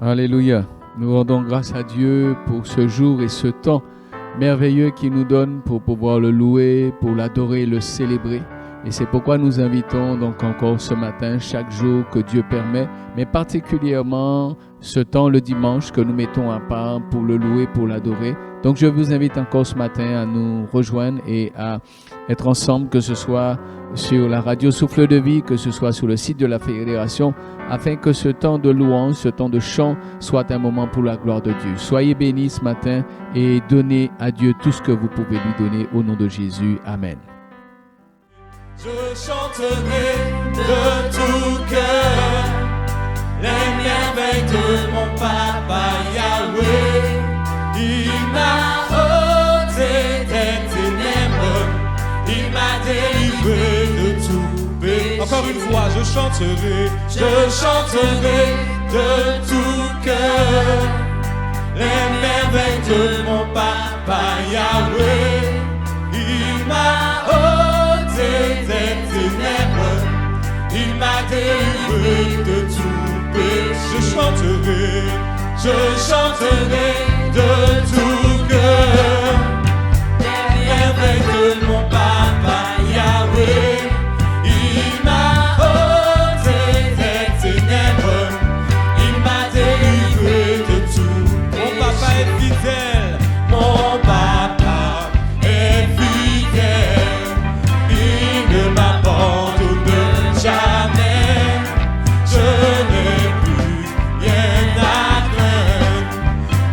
Alléluia. Nous rendons grâce à Dieu pour ce jour et ce temps merveilleux qu'il nous donne pour pouvoir le louer, pour l'adorer et le célébrer. Et c'est pourquoi nous invitons donc encore ce matin, chaque jour que Dieu permet, mais particulièrement ce temps le dimanche que nous mettons à part pour le louer, pour l'adorer. Donc je vous invite encore ce matin à nous rejoindre et à être ensemble, que ce soit sur la radio Souffle de Vie, que ce soit sur le site de la Fédération, afin que ce temps de louange, ce temps de chant soit un moment pour la gloire de Dieu. Soyez bénis ce matin et donnez à Dieu tout ce que vous pouvez lui donner au nom de Jésus. Amen. Je chanterai de tout cœur les merveilles de mon papa Yahweh. Il m'a ôté des ténèbres, il m'a délivré de tout péché. Encore une fois, je chanterai de tout cœur les merveilles de mon papa Yahweh. Il m'a ôté des ténèbres, il m'a délivré de tout péché. Je chanterai de tout cœur les merveilles de mon papa Yahweh. Il m'a ôté des ténèbres, il m'a délivré de tout péché. Mon papa est fidèle, mon papa est fidèle, il ne m'abandonne jamais. Je n'ai plus rien à craindre,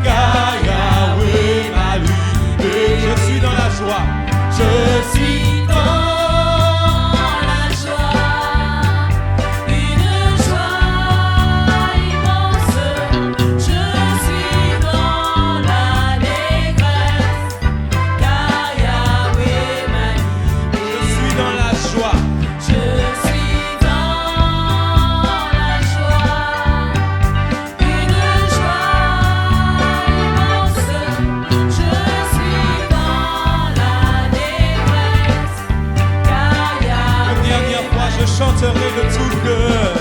car Yahweh m'a libéré. Je suis dans la joie, je suis dans la joie, une joie immense. Je suis dans l'allégresse, car Yahweh m'a libéré. Je suis dans la joie, je suis dans la joie, une joie immense. Je suis dans l'allégresse, car Yahweh. Une dernière fois, je chanterai de tout cœur.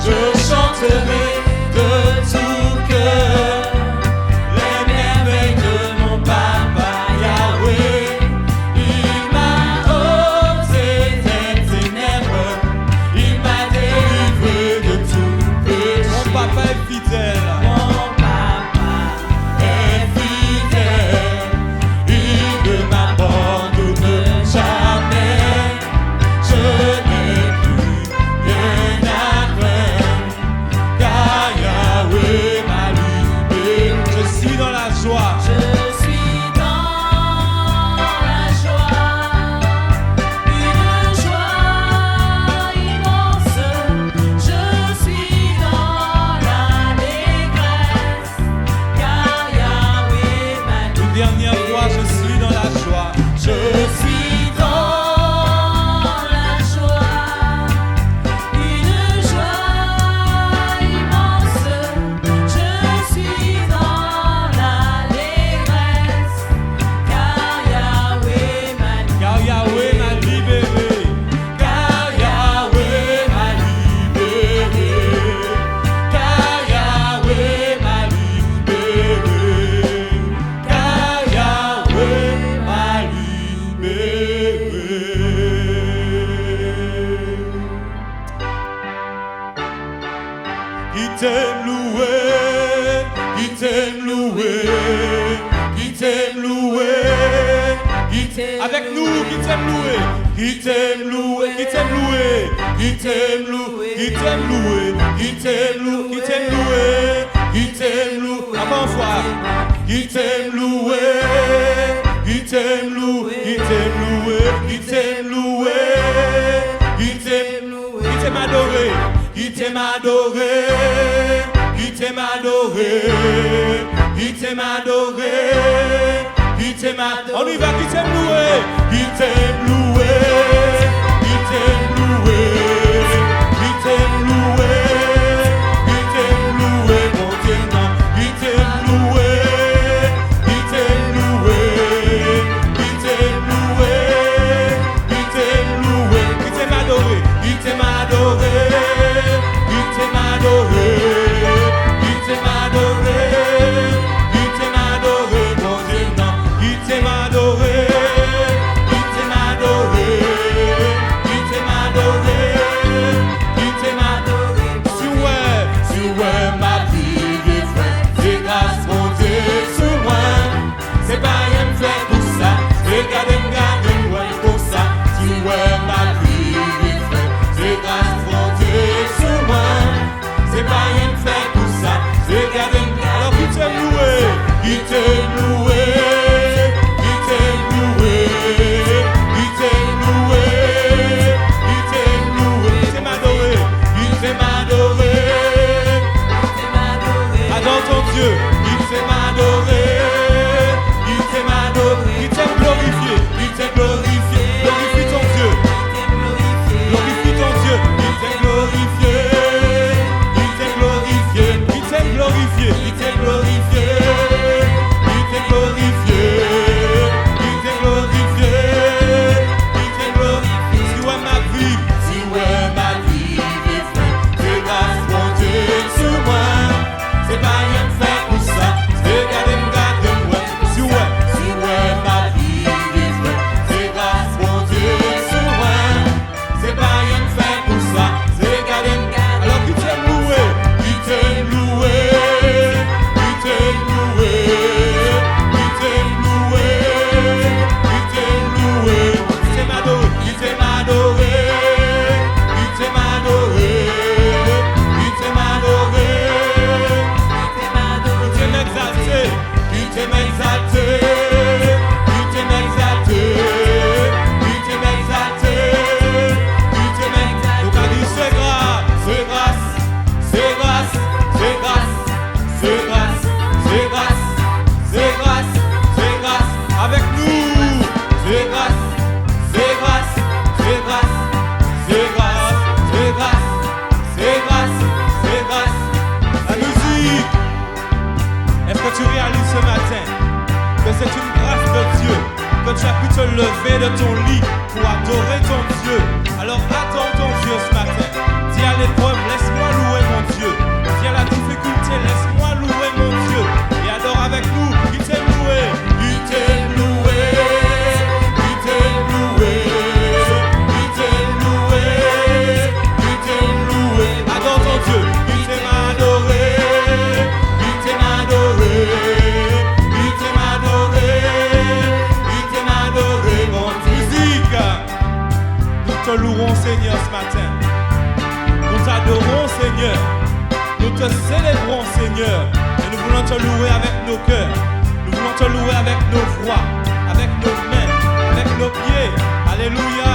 Je chanterai de tout cœur les merveilles de mon papa Yahweh. Il m'a ôté des ténèbres, il m'a délivré de tout péché. Mon papa est fidèle, mon papa est fidèle, il ne m'abandonne jamais. Je n'ai plus rien à craindre, car Yahweh m'a libéré. Je suis dans la joie, je suis dans la joie, une joie immense. Je suis dans l'allégresse, car Yahweh m'a libéré. Une dernière fois, je suis dans la joie, je suis dans la joie, une joie immense. Je suis dans l'allégresse, car Yahweh m'a libéré. Car Yahweh m'a libéré, car Yahweh m'a libéré, car Yahweh m'a libéré, car Yahweh m'a libéré. Qui t'aime louer, qui t'aime louer, qui t'aime louer, qui t'aime avec nous, qui t'aime louer, qui t'aime louer, qui t'aime louer, qui t'aime louer, qui t'aime louer, qui t'aime louer, qui t'aime louer, qui t'aime louer, avant fois, qui t'aime louer, qui t'aime louer, qui t'aime louer, qui t'aime louer, qui t'aime louer, qui t'aime adoré, qui t'aime adoré, qui t'aime adoré, qui t'aime adoré, qui t'aime adoré. On y va, qui t'aime loué, qui t'aime loué, qui t'aime loué, qui t'aime loué, qui t'aime loué, mon Dieu, non, qui t'aime loué, qui t'aime loué, qui t'aime loué, qui t'aime loué, qui t'aime adoré, qui t'aime adoré, qui t'aime adoré, qui t'aime tu as pu te lever de ton lit pour adorer ton Dieu. Alors adore ton Dieu ce matin. Dis à l'épreuve, laisse-moi louer mon Dieu. Dis à la difficulté, laisse-moi louer mon Dieu. Et adore avec nous, qui t'aime louer. Qui t'aime louer. Qui t'aime louer. Qui t'aime louer. Qui t'aime louer. Adore ton Dieu. Qui t'aime adoré. Qui t'aime adoré. Qui t'aime adoré. Qui t'aime adoré, mon musique. Nous te louerons, Seigneur, ce matin. Nous t'adorons, Seigneur. Nous te célébrons, Seigneur. Et nous voulons te louer avec nos cœurs. Nous voulons te louer avec nos voix, avec nos mains, avec nos pieds. Alléluia.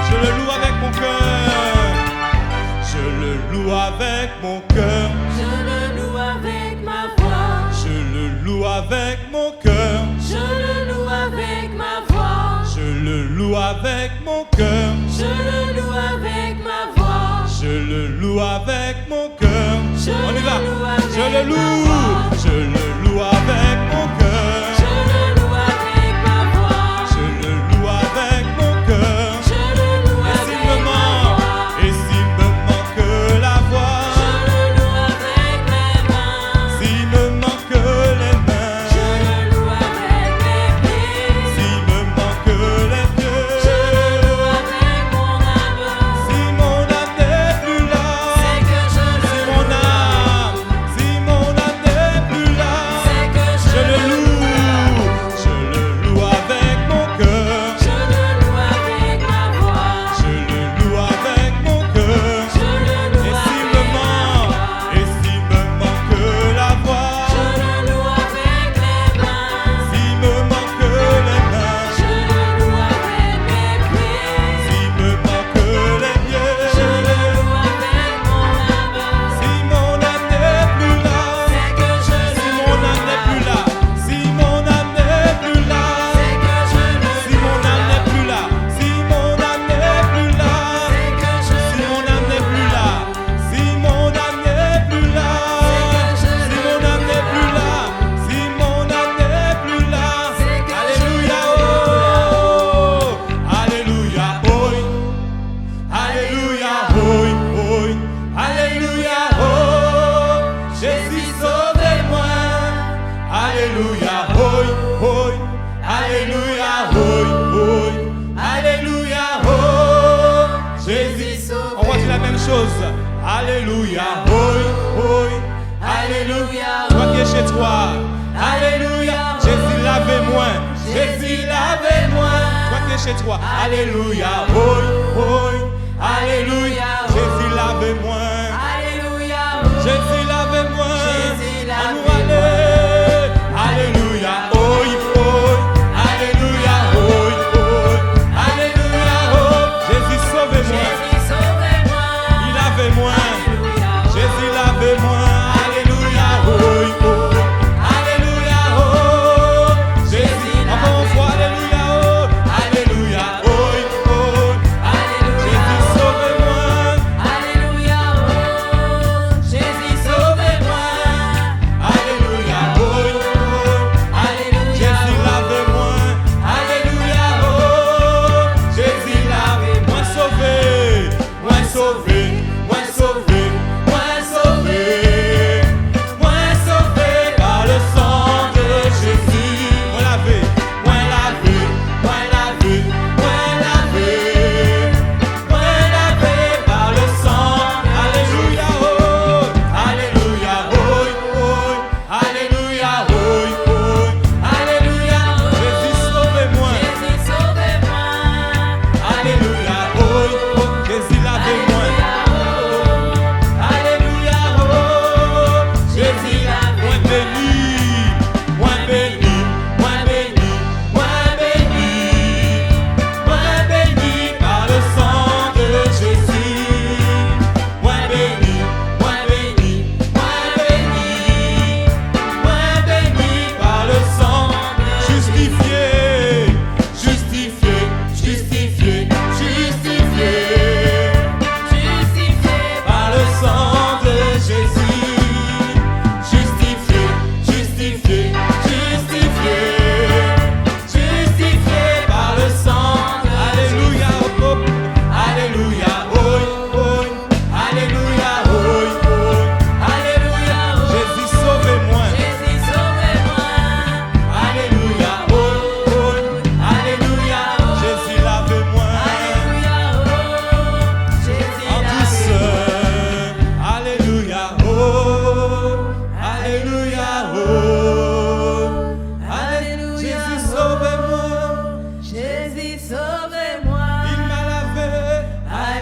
Je le loue avec mon cœur. Je le loue avec mon cœur. Je le loue avec ma voix. Je le loue avec mon cœur. Je le loue avec ma voix. Je le loue avec mon cœur. Je le loue avec ma voix. Je le loue avec mon cœur. Je On y le va. loue avec Je le ma loue. voix. Je le loue avec mon cœur. Je le loue avec ma voix. Je le loue avec mon cœur. Je le loue Et s'il avec me ma manque, voix. et s'il me manque la voix, Je le loue avec mes mains. s'il me manque les mains, Je le loue avec mes pieds. s'il me manque les pieds, Je le loue avec mon âme. si mon âme n'est plus là, C'est que je si le mon loue. âme, si mon âme n'est plus là, C'est que je le loue avec mon cœur, Je le loue avec ma voix. je le loue avec mon cœur. Je le loue Et s'il avec me ma manque, voix. et s'il me manque la voix, Je le loue avec les mains. s'il me manque les mains, Je le loue avec mes pieds. s'il me manque les pieds, Je le loue avec mon âme. si mon âme n'est plus là, C'est que je si le mon loue. âme n'est plus là, si mon âme n'est plus là, C'est que je le si mon âme n'est plus là, si mon âme n'est plus là, C'est que je si mon âme n'est plus là, si mon âme n'est plus là, si mon âme n'est plus là, si mon âme n'est plus là, alléluia, oh, alléluia, oh, alléluia, oh, alléluia, oh, Jésus sauvez-moi, alléluia, oh, alléluia, oh, alléluia, oh, Jésus, on voit la même chose, alléluia, oh, alléluia, toi qui es chez toi, alléluia, Jésus lavez-moi, Jésus lavez-moi, toi qui es chez toi, alléluia, oh, alléluia, Jésus lavez-moi, Alléluia. Jésus lavez-moi, Jésus, à nous aller, alléluia, oh, alléluia, oh, alléluia, oh, Jésus sauvez-moi, Jésus, sauvez-moi. il lavez-moi, Alléluia. Jésus lavez-moi, alléluia, oh, alléluia, oh, Jésus, encore une fois, alléluia, oh, Alléluia. Jésus sauvez-moi, Alléluia. Jésus, sauvez-moi. alléluia, Alléluia. Jésus lavez-moi, alléluia, oh, Jésus lavez-moi, sauvé, moi sauvé, moi sauvé, moi sauvé, moi sauvé par le sang de Jésus, moi lavé, moi lavé, moi lavé, moi lavé, moi lavé par le sang, alléluia, oh, alléluia, alléluia, alléluia, Jésus sauvez-moi, Jésus, sauvez-moi. alléluia, Jésus lavez-moi,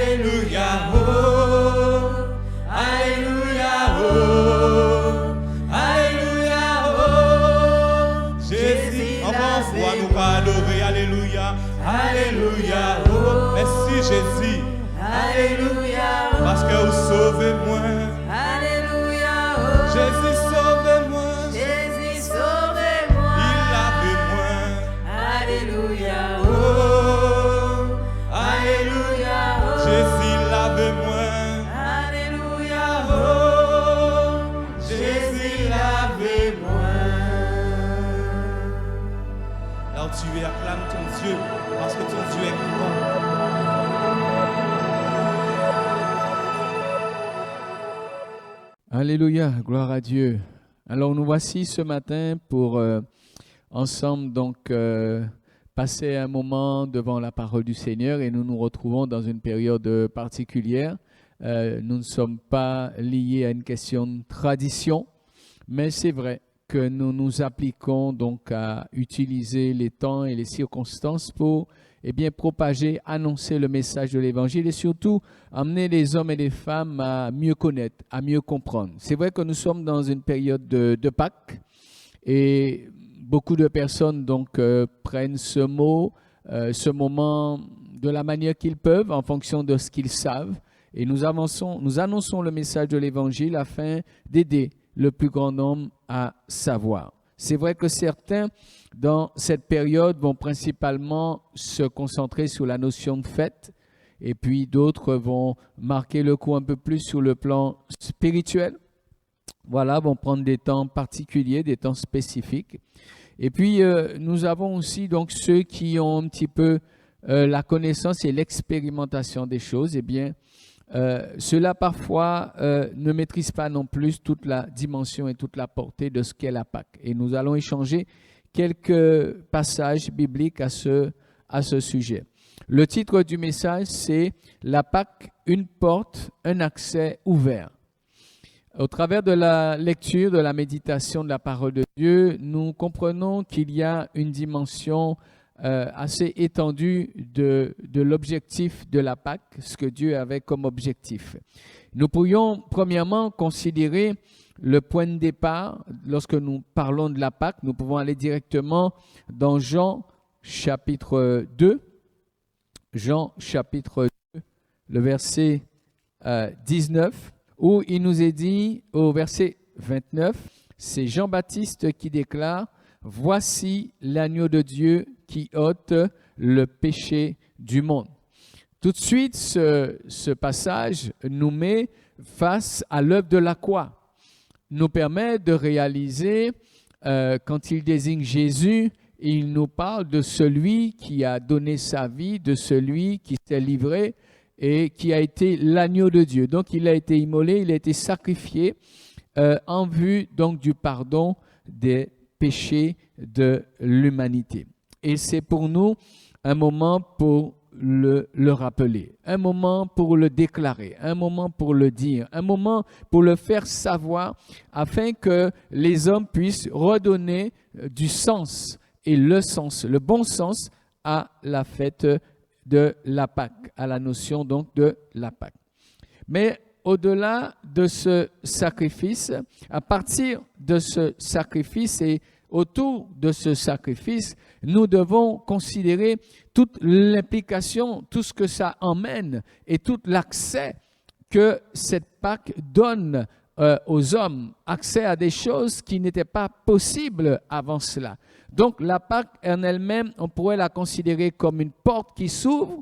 Alléluia, oh, Alléluia, oh, Alléluia, oh. Jésus, encore une fois, nous pas adorer, Alléluia, Alléluia, oh. Merci Jésus, Alléluia, oh. parce que vous sauvez moi. Alléluia, oh. Jésus, sauvez-moi, Jésus, sauvez-moi. il lave moi. Alléluia, oh. Oh, Alléluia, oh. Jésus, lave-moi. Alléluia, Oh, Jésus, lave-moi. Là où tu es, acclame ton Dieu, parce que ton Dieu est grand. Alléluia, gloire à Dieu. Alors nous voici ce matin pour ensemble passer un moment devant la parole du Seigneur et nous nous retrouvons dans une période particulière. Nous ne sommes pas liés à une question de tradition, mais c'est vrai que nous nous appliquons donc à utiliser les temps et les circonstances pour propager, annoncer le message de l'Évangile et surtout amener les hommes et les femmes à mieux connaître, à mieux comprendre. C'est vrai que nous sommes dans une période de Pâques et beaucoup de personnes prennent ce mot, ce moment de la manière qu'ils peuvent en fonction de ce qu'ils savent et nous annonçons le message de l'Évangile afin d'aider le plus grand nombre à savoir. C'est vrai que certains, dans cette période, vont principalement se concentrer sur la notion de fête, et puis d'autres vont marquer le coup un peu plus sur le plan spirituel. Voilà, vont prendre des temps particuliers, des temps spécifiques. Et puis, nous avons aussi donc ceux qui ont un petit peu la connaissance et l'expérimentation des choses. Eh bien, ceux-là parfois ne maîtrisent pas non plus toute la dimension et toute la portée de ce qu'est la Pâque. Et nous allons échanger quelques passages bibliques à ce sujet. Le titre du message, c'est « La Pâque, une porte, un accès ouvert ». Au travers de la lecture, de la méditation de la parole de Dieu, nous comprenons qu'il y a une dimension assez étendue de l'objectif de la Pâque, ce que Dieu avait comme objectif. Nous pourrions premièrement considérer le point de départ. Lorsque nous parlons de la Pâque, nous pouvons aller directement dans Jean chapitre 2. Jean chapitre 2, le verset 19, où il nous est dit au verset 29, c'est Jean-Baptiste qui déclare « Voici l'agneau de Dieu qui ôte le péché du monde ». Tout de suite, ce passage nous met face à l'œuvre de la croix, nous permet de réaliser, quand il désigne Jésus, il nous parle de celui qui a donné sa vie, de celui qui s'est livré et qui a été l'agneau de Dieu. Donc, il a été immolé, il a été sacrifié en vue donc du pardon des péchés de l'humanité. Et c'est pour nous un moment pour le rappeler, un moment pour le déclarer, un moment pour le dire, un moment pour le faire savoir afin que les hommes puissent redonner du sens et le bon sens à la fête de la Pâque, à la notion donc de la Pâque. Mais au-delà de ce sacrifice, à partir de ce sacrifice et autour de ce sacrifice, nous devons considérer toute l'implication, tout ce que ça emmène et tout l'accès que cette Pâque donne aux hommes, accès à des choses qui n'étaient pas possibles avant cela. Donc la Pâque en elle-même, on pourrait la considérer comme une porte qui s'ouvre,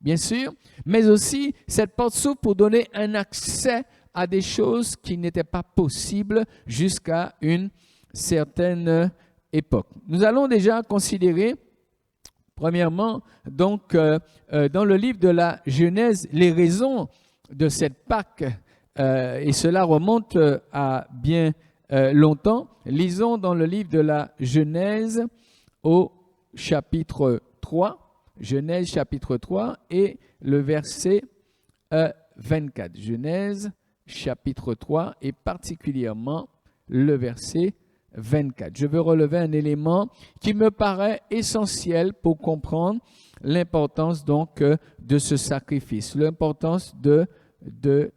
bien sûr, mais aussi cette porte s'ouvre pour donner un accès à des choses qui n'étaient pas possibles jusqu'à une certaine époque. Nous allons déjà considérer, premièrement, donc, dans le livre de la Genèse, les raisons de cette Pâque, et cela remonte à bien longtemps. Lisons dans le livre de la Genèse au chapitre 3, Genèse chapitre 3 et le verset 24. Genèse chapitre 3 et particulièrement le verset 24. Je veux relever un élément qui me paraît essentiel pour comprendre l'importance donc de ce sacrifice, l'importance de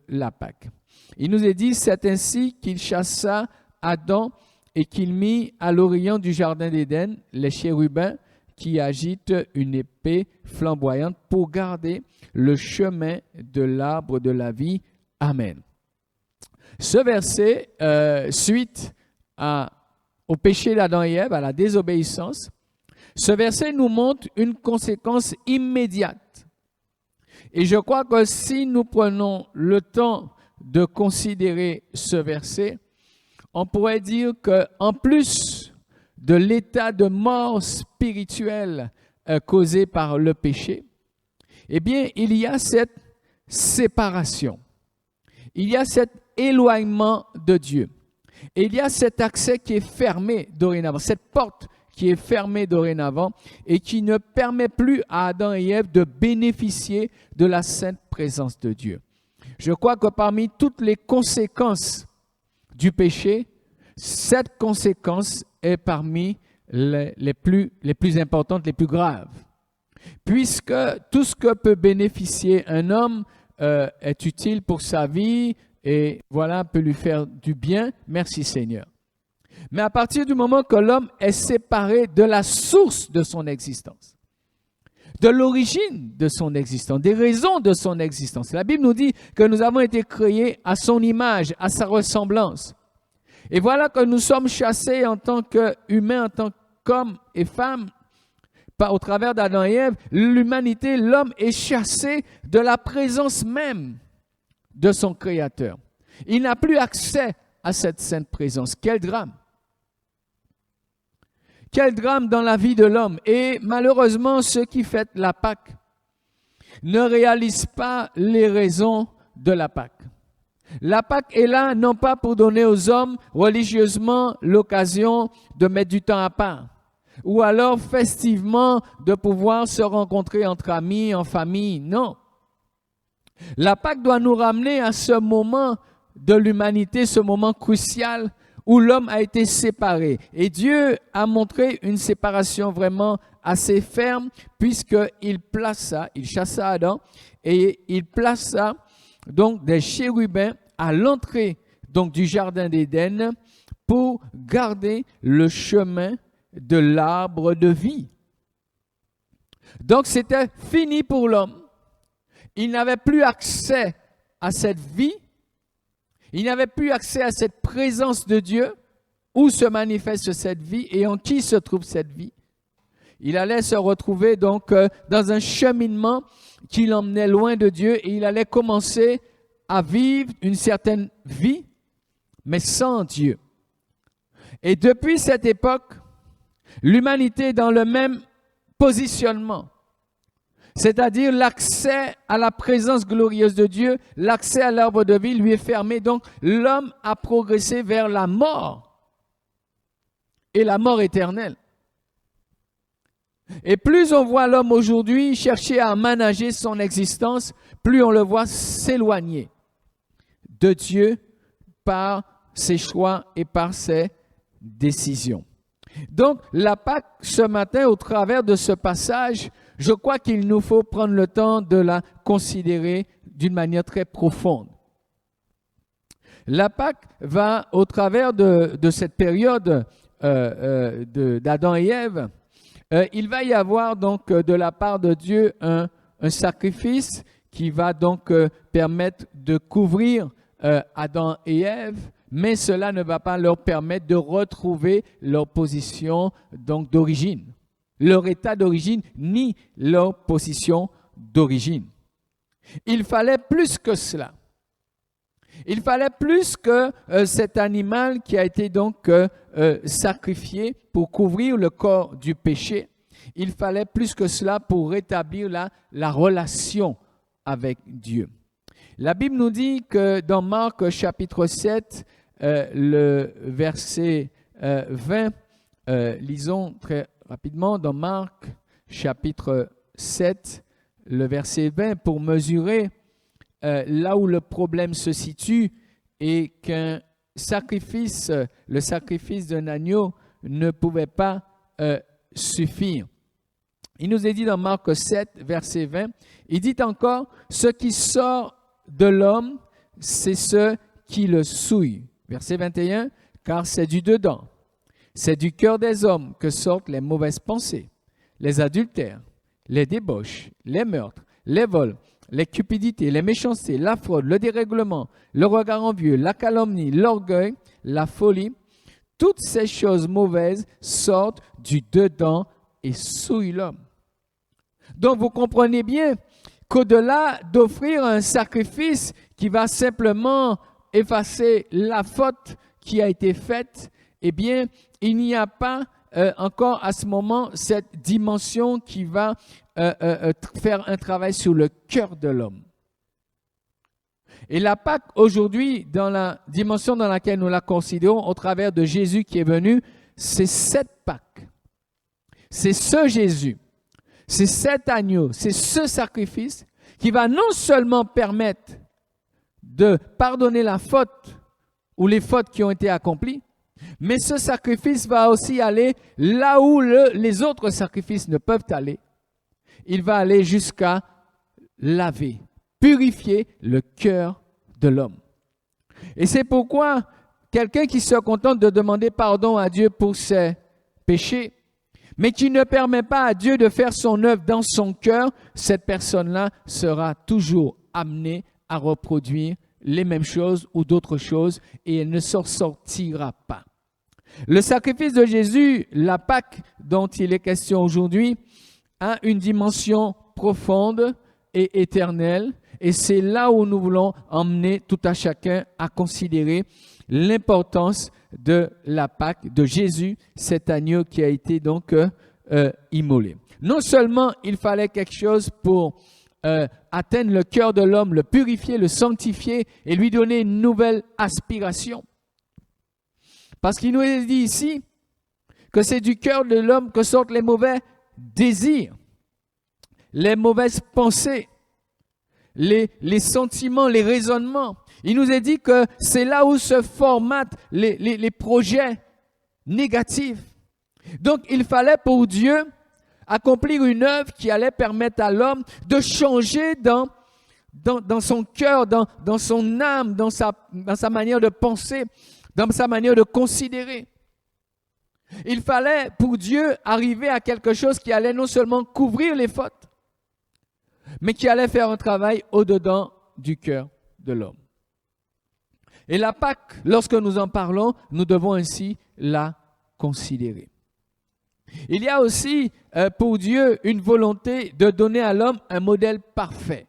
la Pâque. Il nous est dit, c'est ainsi qu'il chassa Adam et qu'il mit à l'orient du jardin d'Éden les chérubins qui agitent une épée flamboyante pour garder le chemin de l'arbre de la vie. Amen. Ce verset, suite au péché d'Adam et Ève, à la désobéissance, ce verset nous montre une conséquence immédiate. Et je crois que si nous prenons le temps de considérer ce verset, on pourrait dire qu'en plus de l'état de mort spirituelle causé par le péché, eh bien, il y a cette séparation. Il y a cet éloignement de Dieu. Et il y a cet accès qui est fermé dorénavant, cette porte qui est fermée dorénavant et qui ne permet plus à Adam et Ève de bénéficier de la sainte présence de Dieu. Je crois que parmi toutes les conséquences du péché, cette conséquence est parmi les plus importantes, les plus graves. Puisque tout ce que peut bénéficier un homme est utile pour sa vie et voilà, peut lui faire du bien, merci Seigneur. Mais à partir du moment que l'homme est séparé de la source de son existence, de l'origine de son existence, des raisons de son existence. La Bible nous dit que nous avons été créés à son image, à sa ressemblance. Et voilà que nous sommes chassés en tant qu'humains, en tant qu'hommes et femmes, au travers d'Adam et Ève. L'humanité, l'homme est chassé de la présence même de son Créateur. Il n'a plus accès à cette sainte présence. Quel drame! Quel drame dans la vie de l'homme. Et malheureusement, ceux qui fêtent la Pâque ne réalisent pas les raisons de la Pâque. La Pâque est là non pas pour donner aux hommes religieusement l'occasion de mettre du temps à part, ou alors festivement de pouvoir se rencontrer entre amis, en famille. Non. La Pâque doit nous ramener à ce moment de l'humanité, ce moment crucial où l'homme a été séparé. Et Dieu a montré une séparation vraiment assez ferme puisqu'il chassa Adam et il plaça donc des chérubins à l'entrée donc du jardin d'Éden pour garder le chemin de l'arbre de vie. Donc c'était fini pour l'homme. Il n'avait plus accès à cette vie. Il n'avait plus accès à cette présence de Dieu où se manifeste cette vie et en qui se trouve cette vie. Il allait se retrouver donc dans un cheminement qui l'emmenait loin de Dieu et il allait commencer à vivre une certaine vie, mais sans Dieu. Et depuis cette époque, l'humanité est dans le même positionnement. C'est-à-dire l'accès à la présence glorieuse de Dieu, l'accès à l'arbre de vie lui est fermé. Donc l'homme a progressé vers la mort et la mort éternelle. Et plus on voit l'homme aujourd'hui chercher à manager son existence, plus on le voit s'éloigner de Dieu par ses choix et par ses décisions. Donc la Pâque ce matin, au travers de ce passage, je crois qu'il nous faut prendre le temps de la considérer d'une manière très profonde. La Pâque va, au travers de cette période d'Adam et Ève, il va y avoir donc de la part de Dieu un sacrifice qui va donc permettre de couvrir Adam et Ève, mais cela ne va pas leur permettre de retrouver leur position donc d'origine. Leur état d'origine, ni leur position d'origine. Il fallait plus que cela. Il fallait plus que cet animal qui a été donc sacrifié pour couvrir le corps du péché. Il fallait plus que cela pour rétablir la relation avec Dieu. La Bible nous dit que dans Marc chapitre 7, le verset 20, lisons très rapidement dans Marc chapitre 7, le verset 20, pour mesurer là où le problème se situe et qu'un sacrifice, le sacrifice d'un agneau ne pouvait pas suffire. Il nous est dit dans Marc 7, verset 20, il dit encore, « Ce qui sort de l'homme, c'est ce qui le souille. » Verset 21, « Car c'est du dedans, c'est du cœur des hommes que sortent les mauvaises pensées, les adultères, les débauches, les meurtres, les vols, les cupidités, les méchancetés, la fraude, le dérèglement, le regard envieux, la calomnie, l'orgueil, la folie. Toutes ces choses mauvaises sortent du dedans et souillent l'homme. » Donc vous comprenez bien qu'au-delà d'offrir un sacrifice qui va simplement effacer la faute qui a été faite, eh bien, il n'y a pas encore à ce moment cette dimension qui va faire un travail sur le cœur de l'homme. Et la Pâque aujourd'hui, dans la dimension dans laquelle nous la considérons, au travers de Jésus qui est venu, c'est cette Pâque. C'est ce Jésus, c'est cet agneau, c'est ce sacrifice qui va non seulement permettre de pardonner la faute ou les fautes qui ont été accomplies, mais ce sacrifice va aussi aller là où les autres sacrifices ne peuvent aller. Il va aller jusqu'à laver, purifier le cœur de l'homme. Et c'est pourquoi quelqu'un qui se contente de demander pardon à Dieu pour ses péchés, mais qui ne permet pas à Dieu de faire son œuvre dans son cœur, cette personne-là sera toujours amenée à reproduire les mêmes choses ou d'autres choses et elle ne s'en sortira pas. Le sacrifice de Jésus, la Pâque dont il est question aujourd'hui, a une dimension profonde et éternelle et c'est là où nous voulons emmener tout à chacun à considérer l'importance de la Pâque de Jésus, cet agneau qui a été donc immolé. Non seulement il fallait quelque chose pour atteindre le cœur de l'homme, le purifier, le sanctifier et lui donner une nouvelle aspiration. Parce qu'il nous est dit ici que c'est du cœur de l'homme que sortent les mauvais désirs, les mauvaises pensées, les sentiments, les raisonnements. Il nous est dit que c'est là où se formatent les projets négatifs. Donc, il fallait pour Dieu accomplir une œuvre qui allait permettre à l'homme de changer dans son cœur, dans son âme, dans sa manière de penser, dans sa manière de considérer. Il fallait pour Dieu arriver à quelque chose qui allait non seulement couvrir les fautes, mais qui allait faire un travail au-dedans du cœur de l'homme. Et la Pâque, lorsque nous en parlons, nous devons ainsi la considérer. Il y a aussi pour Dieu une volonté de donner à l'homme un modèle parfait.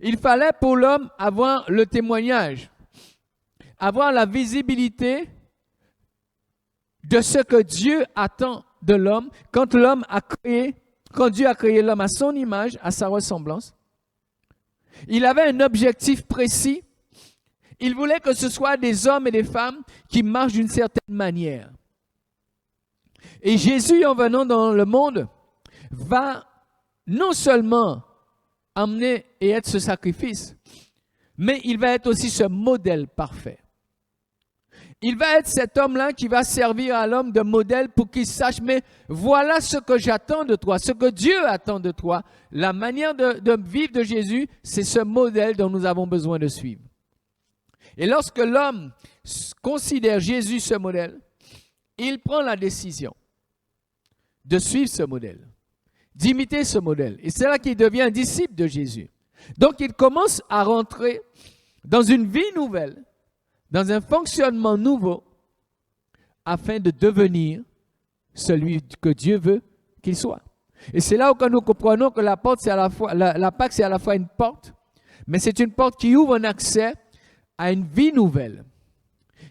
Il fallait pour l'homme avoir le témoignage, avoir la visibilité de ce que Dieu attend de l'homme quand Dieu a créé l'homme à son image, à sa ressemblance. Il avait un objectif précis. Il voulait que ce soit des hommes et des femmes qui marchent d'une certaine manière. Et Jésus, en venant dans le monde, va non seulement amener et être ce sacrifice, mais il va être aussi ce modèle parfait. Il va être cet homme-là qui va servir à l'homme de modèle pour qu'il sache, mais voilà ce que j'attends de toi, ce que Dieu attend de toi. La manière de vivre de Jésus, c'est ce modèle dont nous avons besoin de suivre. Et lorsque l'homme considère Jésus ce modèle, il prend la décision de suivre ce modèle, d'imiter ce modèle. Et c'est là qu'il devient un disciple de Jésus. Donc il commence à rentrer dans une vie nouvelle, dans un fonctionnement nouveau, afin de devenir celui que Dieu veut qu'il soit. Et c'est là où nous comprenons que la Pâque, c'est à la fois une porte, mais c'est une porte qui ouvre un accès à une vie nouvelle,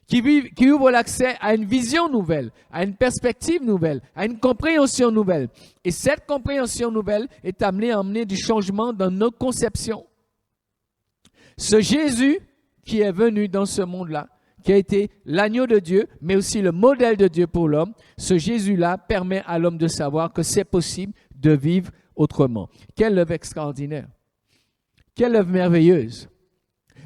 qui ouvre l'accès à une vision nouvelle, à une perspective nouvelle, à une compréhension nouvelle. Et cette compréhension nouvelle est amenée à emmener du changement dans nos conceptions. Ce Jésus qui est venu dans ce monde-là, qui a été l'agneau de Dieu, mais aussi le modèle de Dieu pour l'homme, ce Jésus-là permet à l'homme de savoir que c'est possible de vivre autrement. Quelle œuvre extraordinaire! Quelle œuvre merveilleuse!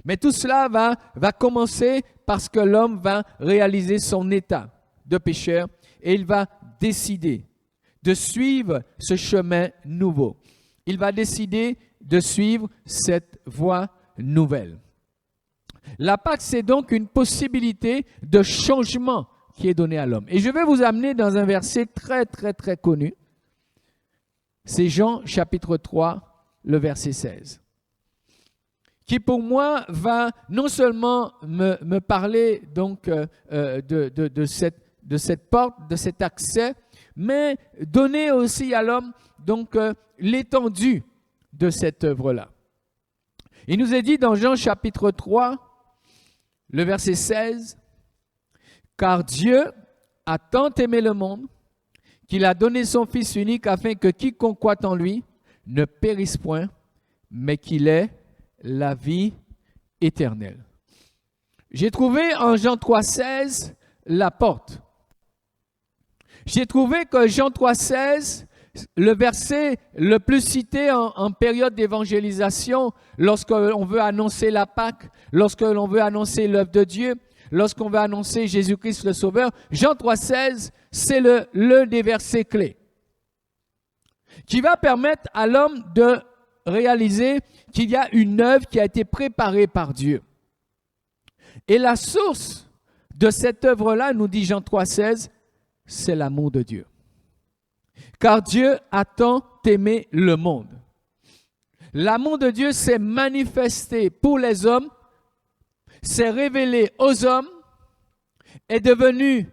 Mais tout cela va commencer parce que l'homme va réaliser son état de pécheur et il va décider de suivre ce chemin nouveau. Il va décider de suivre cette voie nouvelle. La Pâque, c'est donc une possibilité de changement qui est donnée à l'homme. Et je vais vous amener dans un verset très, très, très connu. C'est Jean chapitre 3, le verset 16. Qui pour moi va non seulement me parler donc de cette porte, de cet accès, mais donner aussi à l'homme donc l'étendue de cette œuvre-là. Il nous est dit dans Jean chapitre 3, le verset 16, « Car Dieu a tant aimé le monde qu'il a donné son Fils unique afin que quiconque croit en lui ne périsse point, mais qu'il ait la vie éternelle. » J'ai trouvé en Jean 3,16 la porte. J'ai trouvé que Jean 3,16, le verset le plus cité en période d'évangélisation, lorsque l'on veut annoncer la Pâque, lorsque l'on veut annoncer l'œuvre de Dieu, lorsqu'on veut annoncer Jésus-Christ le Sauveur, Jean 3,16, c'est l'un des versets clés qui va permettre à l'homme de réaliser qu'il y a une œuvre qui a été préparée par Dieu. Et la source de cette œuvre-là, nous dit Jean 3,16, c'est l'amour de Dieu. Car Dieu a tant aimé le monde. L'amour de Dieu s'est manifesté pour les hommes, s'est révélé aux hommes, est devenu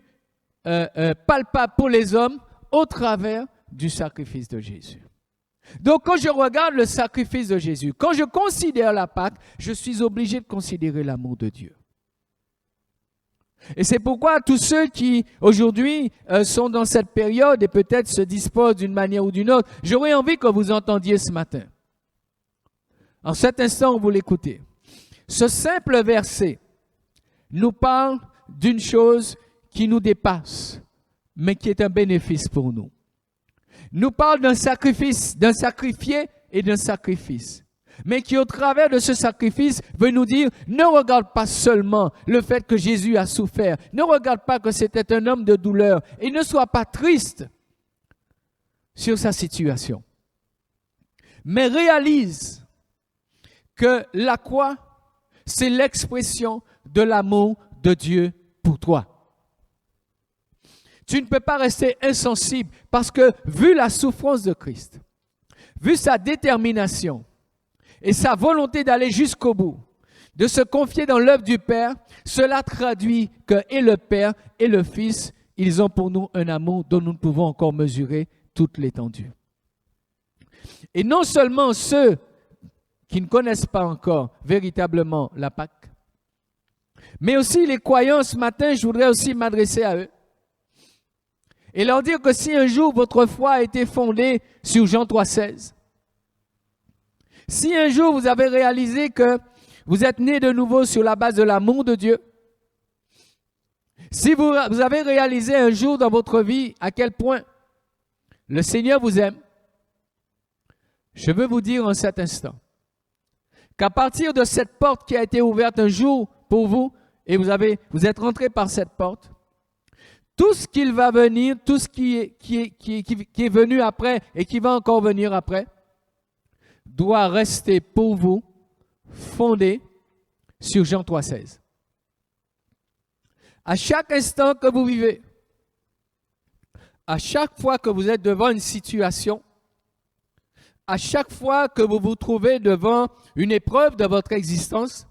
palpable pour les hommes au travers du sacrifice de Jésus. Donc quand je regarde le sacrifice de Jésus, quand je considère la Pâque, je suis obligé de considérer l'amour de Dieu. Et c'est pourquoi tous ceux qui aujourd'hui sont dans cette période et peut-être se disposent d'une manière ou d'une autre, j'aurais envie que vous entendiez ce matin. En cet instant, vous l'écoutez. Ce simple verset nous parle d'une chose qui nous dépasse, mais qui est un bénéfice pour nous. Nous parle d'un sacrifice, d'un sacrifié et d'un sacrifice. Mais qui au travers de ce sacrifice veut nous dire, ne regarde pas seulement le fait que Jésus a souffert, ne regarde pas que c'était un homme de douleur et ne sois pas triste sur sa situation. Mais réalise que la croix, c'est l'expression de l'amour de Dieu pour toi. Tu ne peux pas rester insensible parce que vu la souffrance de Christ, vu sa détermination, et sa volonté d'aller jusqu'au bout, de se confier dans l'œuvre du Père, cela traduit que et le Père et le Fils, ils ont pour nous un amour dont nous ne pouvons encore mesurer toute l'étendue. Et non seulement ceux qui ne connaissent pas encore véritablement la Pâque, mais aussi les croyants. Ce matin, je voudrais aussi m'adresser à eux et leur dire que si un jour votre foi a été fondée sur Jean 3,16, si un jour vous avez réalisé que vous êtes né de nouveau sur la base de l'amour de Dieu, si vous avez réalisé un jour dans votre vie à quel point le Seigneur vous aime, je veux vous dire en cet instant qu'à partir de cette porte qui a été ouverte un jour pour vous, et vous êtes rentré par cette porte, tout ce qu'il va venir, tout ce qui est venu après et qui va encore venir après, doit rester pour vous fondé sur Jean 3,16. À chaque instant que vous vivez, à chaque fois que vous êtes devant une situation, à chaque fois que vous vous trouvez devant une épreuve de votre existence,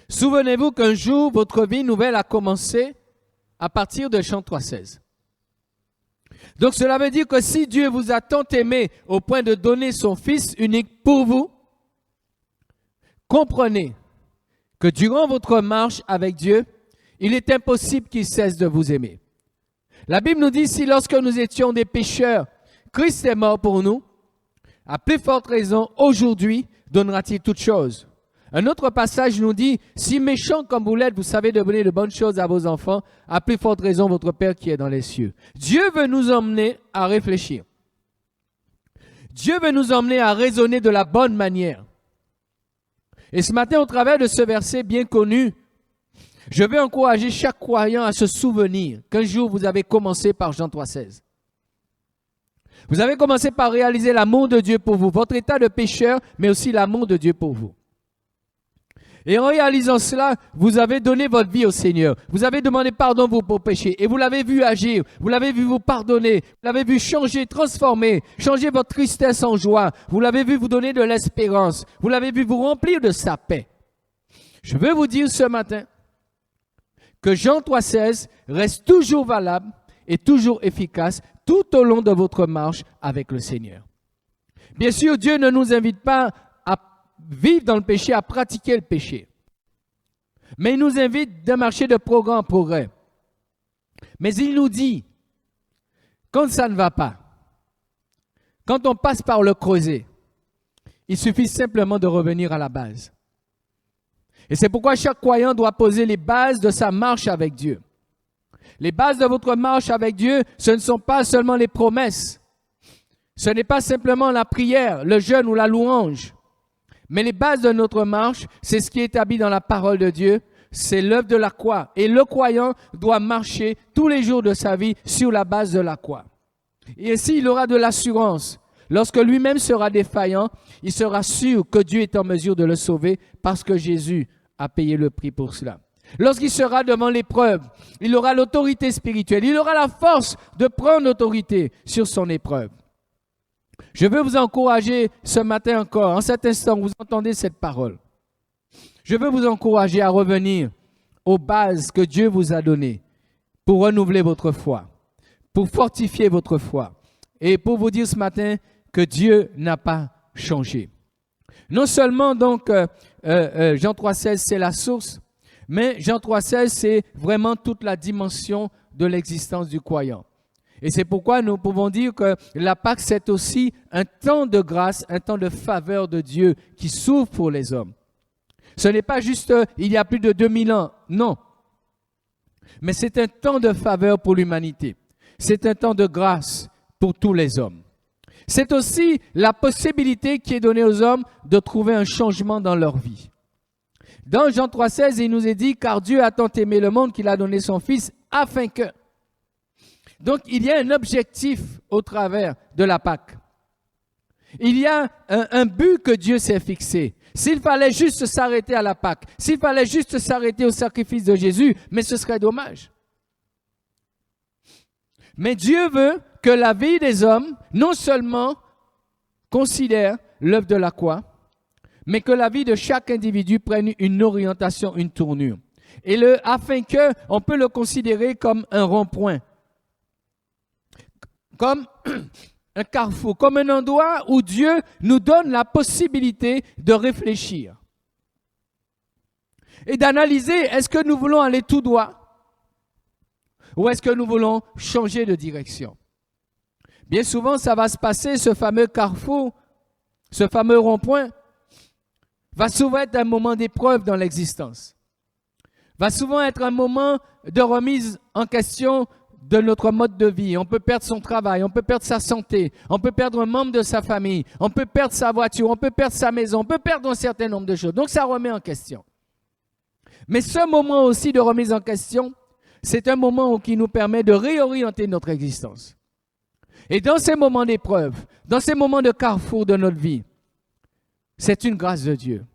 souvenez-vous qu'un jour, votre vie nouvelle a commencé à partir de Jean 3,16. Donc cela veut dire que si Dieu vous a tant aimé au point de donner son Fils unique pour vous, comprenez que durant votre marche avec Dieu, il est impossible qu'il cesse de vous aimer. La Bible nous dit, si lorsque nous étions des pécheurs, Christ est mort pour nous, à plus forte raison, aujourd'hui, donnera-t-il toutes choses. Un autre passage nous dit, si méchants comme vous l'êtes, vous savez donner de bonnes choses à vos enfants, à plus forte raison votre Père qui est dans les cieux. Dieu veut nous emmener à réfléchir. Dieu veut nous emmener à raisonner de la bonne manière. Et ce matin, au travers de ce verset bien connu, je veux encourager chaque croyant à se souvenir qu'un jour vous avez commencé par Jean 3,16. Vous avez commencé par réaliser l'amour de Dieu pour vous, votre état de pécheur, mais aussi l'amour de Dieu pour vous. Et en réalisant cela, vous avez donné votre vie au Seigneur. Vous avez demandé pardon pour vos péchés. Et vous l'avez vu agir. Vous l'avez vu vous pardonner. Vous l'avez vu changer, transformer, changer votre tristesse en joie. Vous l'avez vu vous donner de l'espérance. Vous l'avez vu vous remplir de sa paix. Je veux vous dire ce matin que Jean 3,16 reste toujours valable et toujours efficace tout au long de votre marche avec le Seigneur. Bien sûr, Dieu ne nous invite pas à vivre dans le péché, à pratiquer le péché. Mais il nous invite de marcher de progrès en progrès. Mais il nous dit, quand ça ne va pas, quand on passe par le creuset, il suffit simplement de revenir à la base. Et c'est pourquoi chaque croyant doit poser les bases de sa marche avec Dieu. Les bases de votre marche avec Dieu, ce ne sont pas seulement les promesses. Ce n'est pas simplement la prière, le jeûne ou la louange. Mais les bases de notre marche, c'est ce qui est établi dans la parole de Dieu, c'est l'œuvre de la croix. Et le croyant doit marcher tous les jours de sa vie sur la base de la croix. Et ainsi, il aura de l'assurance. Lorsque lui-même sera défaillant, il sera sûr que Dieu est en mesure de le sauver parce que Jésus a payé le prix pour cela. Lorsqu'il sera devant l'épreuve, il aura l'autorité spirituelle, il aura la force de prendre l'autorité sur son épreuve. Je veux vous encourager ce matin encore, en cet instant où vous entendez cette parole. Je veux vous encourager à revenir aux bases que Dieu vous a données pour renouveler votre foi, pour fortifier votre foi et pour vous dire ce matin que Dieu n'a pas changé. Non seulement donc Jean 3,16 c'est la source, mais Jean 3,16 c'est vraiment toute la dimension de l'existence du croyant. Et c'est pourquoi nous pouvons dire que la Pâque, c'est aussi un temps de grâce, un temps de faveur de Dieu qui s'ouvre pour les hommes. Ce n'est pas juste il y a plus de 2000 ans, non. Mais c'est un temps de faveur pour l'humanité. C'est un temps de grâce pour tous les hommes. C'est aussi la possibilité qui est donnée aux hommes de trouver un changement dans leur vie. Dans Jean 3,16, il nous est dit « Car Dieu a tant aimé le monde qu'il a donné son Fils afin que… » Donc, il y a un objectif au travers de la Pâque. Il y a un but que Dieu s'est fixé. S'il fallait juste s'arrêter à la Pâque, s'il fallait juste s'arrêter au sacrifice de Jésus, mais ce serait dommage. Mais Dieu veut que la vie des hommes, non seulement considère l'œuvre de la croix, mais que la vie de chaque individu prenne une orientation, une tournure. Et afin que, on peut le considérer comme un rond-point. Comme un carrefour, comme un endroit où Dieu nous donne la possibilité de réfléchir et d'analyser, est-ce que nous voulons aller tout droit ou est-ce que nous voulons changer de direction. Bien souvent, ça va se passer, ce fameux carrefour, ce fameux rond-point, va souvent être un moment d'épreuve dans l'existence, va souvent être un moment de remise en question de notre mode de vie. On peut perdre son travail, on peut perdre sa santé, on peut perdre un membre de sa famille, on peut perdre sa voiture, on peut perdre sa maison, on peut perdre un certain nombre de choses. Donc ça remet en question. Mais ce moment aussi de remise en question, c'est un moment qui nous permet de réorienter notre existence. Et dans ces moments d'épreuve, dans ces moments de carrefour de notre vie, c'est une grâce de Dieu.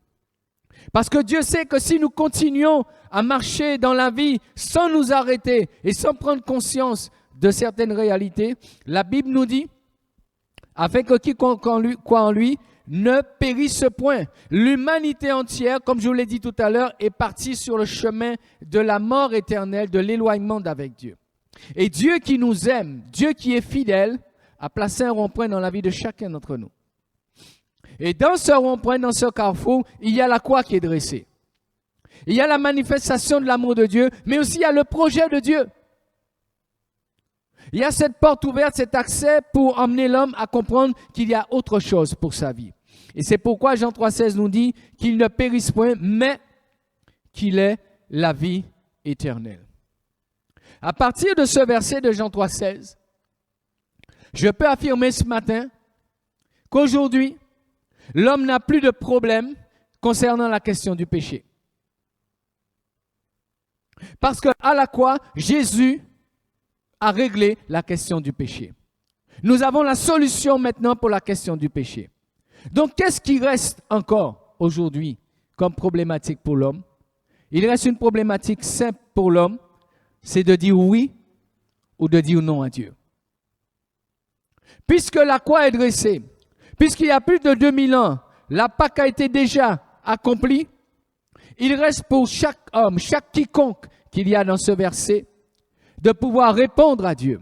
Parce que Dieu sait que si nous continuons à marcher dans la vie sans nous arrêter et sans prendre conscience de certaines réalités, la Bible nous dit, afin que quiconque croit en lui ne périsse point. L'humanité entière, comme je vous l'ai dit tout à l'heure, est partie sur le chemin de la mort éternelle, de l'éloignement d'avec Dieu. Et Dieu qui nous aime, Dieu qui est fidèle, a placé un rond-point dans la vie de chacun d'entre nous. Et dans ce rond-point, dans ce carrefour, il y a la croix qui est dressée. Il y a la manifestation de l'amour de Dieu, mais aussi il y a le projet de Dieu. Il y a cette porte ouverte, cet accès pour emmener l'homme à comprendre qu'il y a autre chose pour sa vie. Et c'est pourquoi Jean 3,16 nous dit qu'il ne périsse point, mais qu'il est la vie éternelle. À partir de ce verset de Jean 3,16, je peux affirmer ce matin qu'aujourd'hui, l'homme n'a plus de problème concernant la question du péché. Parce qu'à la croix, Jésus a réglé la question du péché. Nous avons la solution maintenant pour la question du péché. Donc, qu'est-ce qui reste encore aujourd'hui comme problématique pour l'homme? Il reste une problématique simple pour l'homme, c'est de dire oui ou de dire non à Dieu. Puisque la croix est dressée, puisqu'il y a plus de 2000 ans, la Pâque a été déjà accomplie, il reste pour chaque homme, chaque quiconque qu'il y a dans ce verset, de pouvoir répondre à Dieu.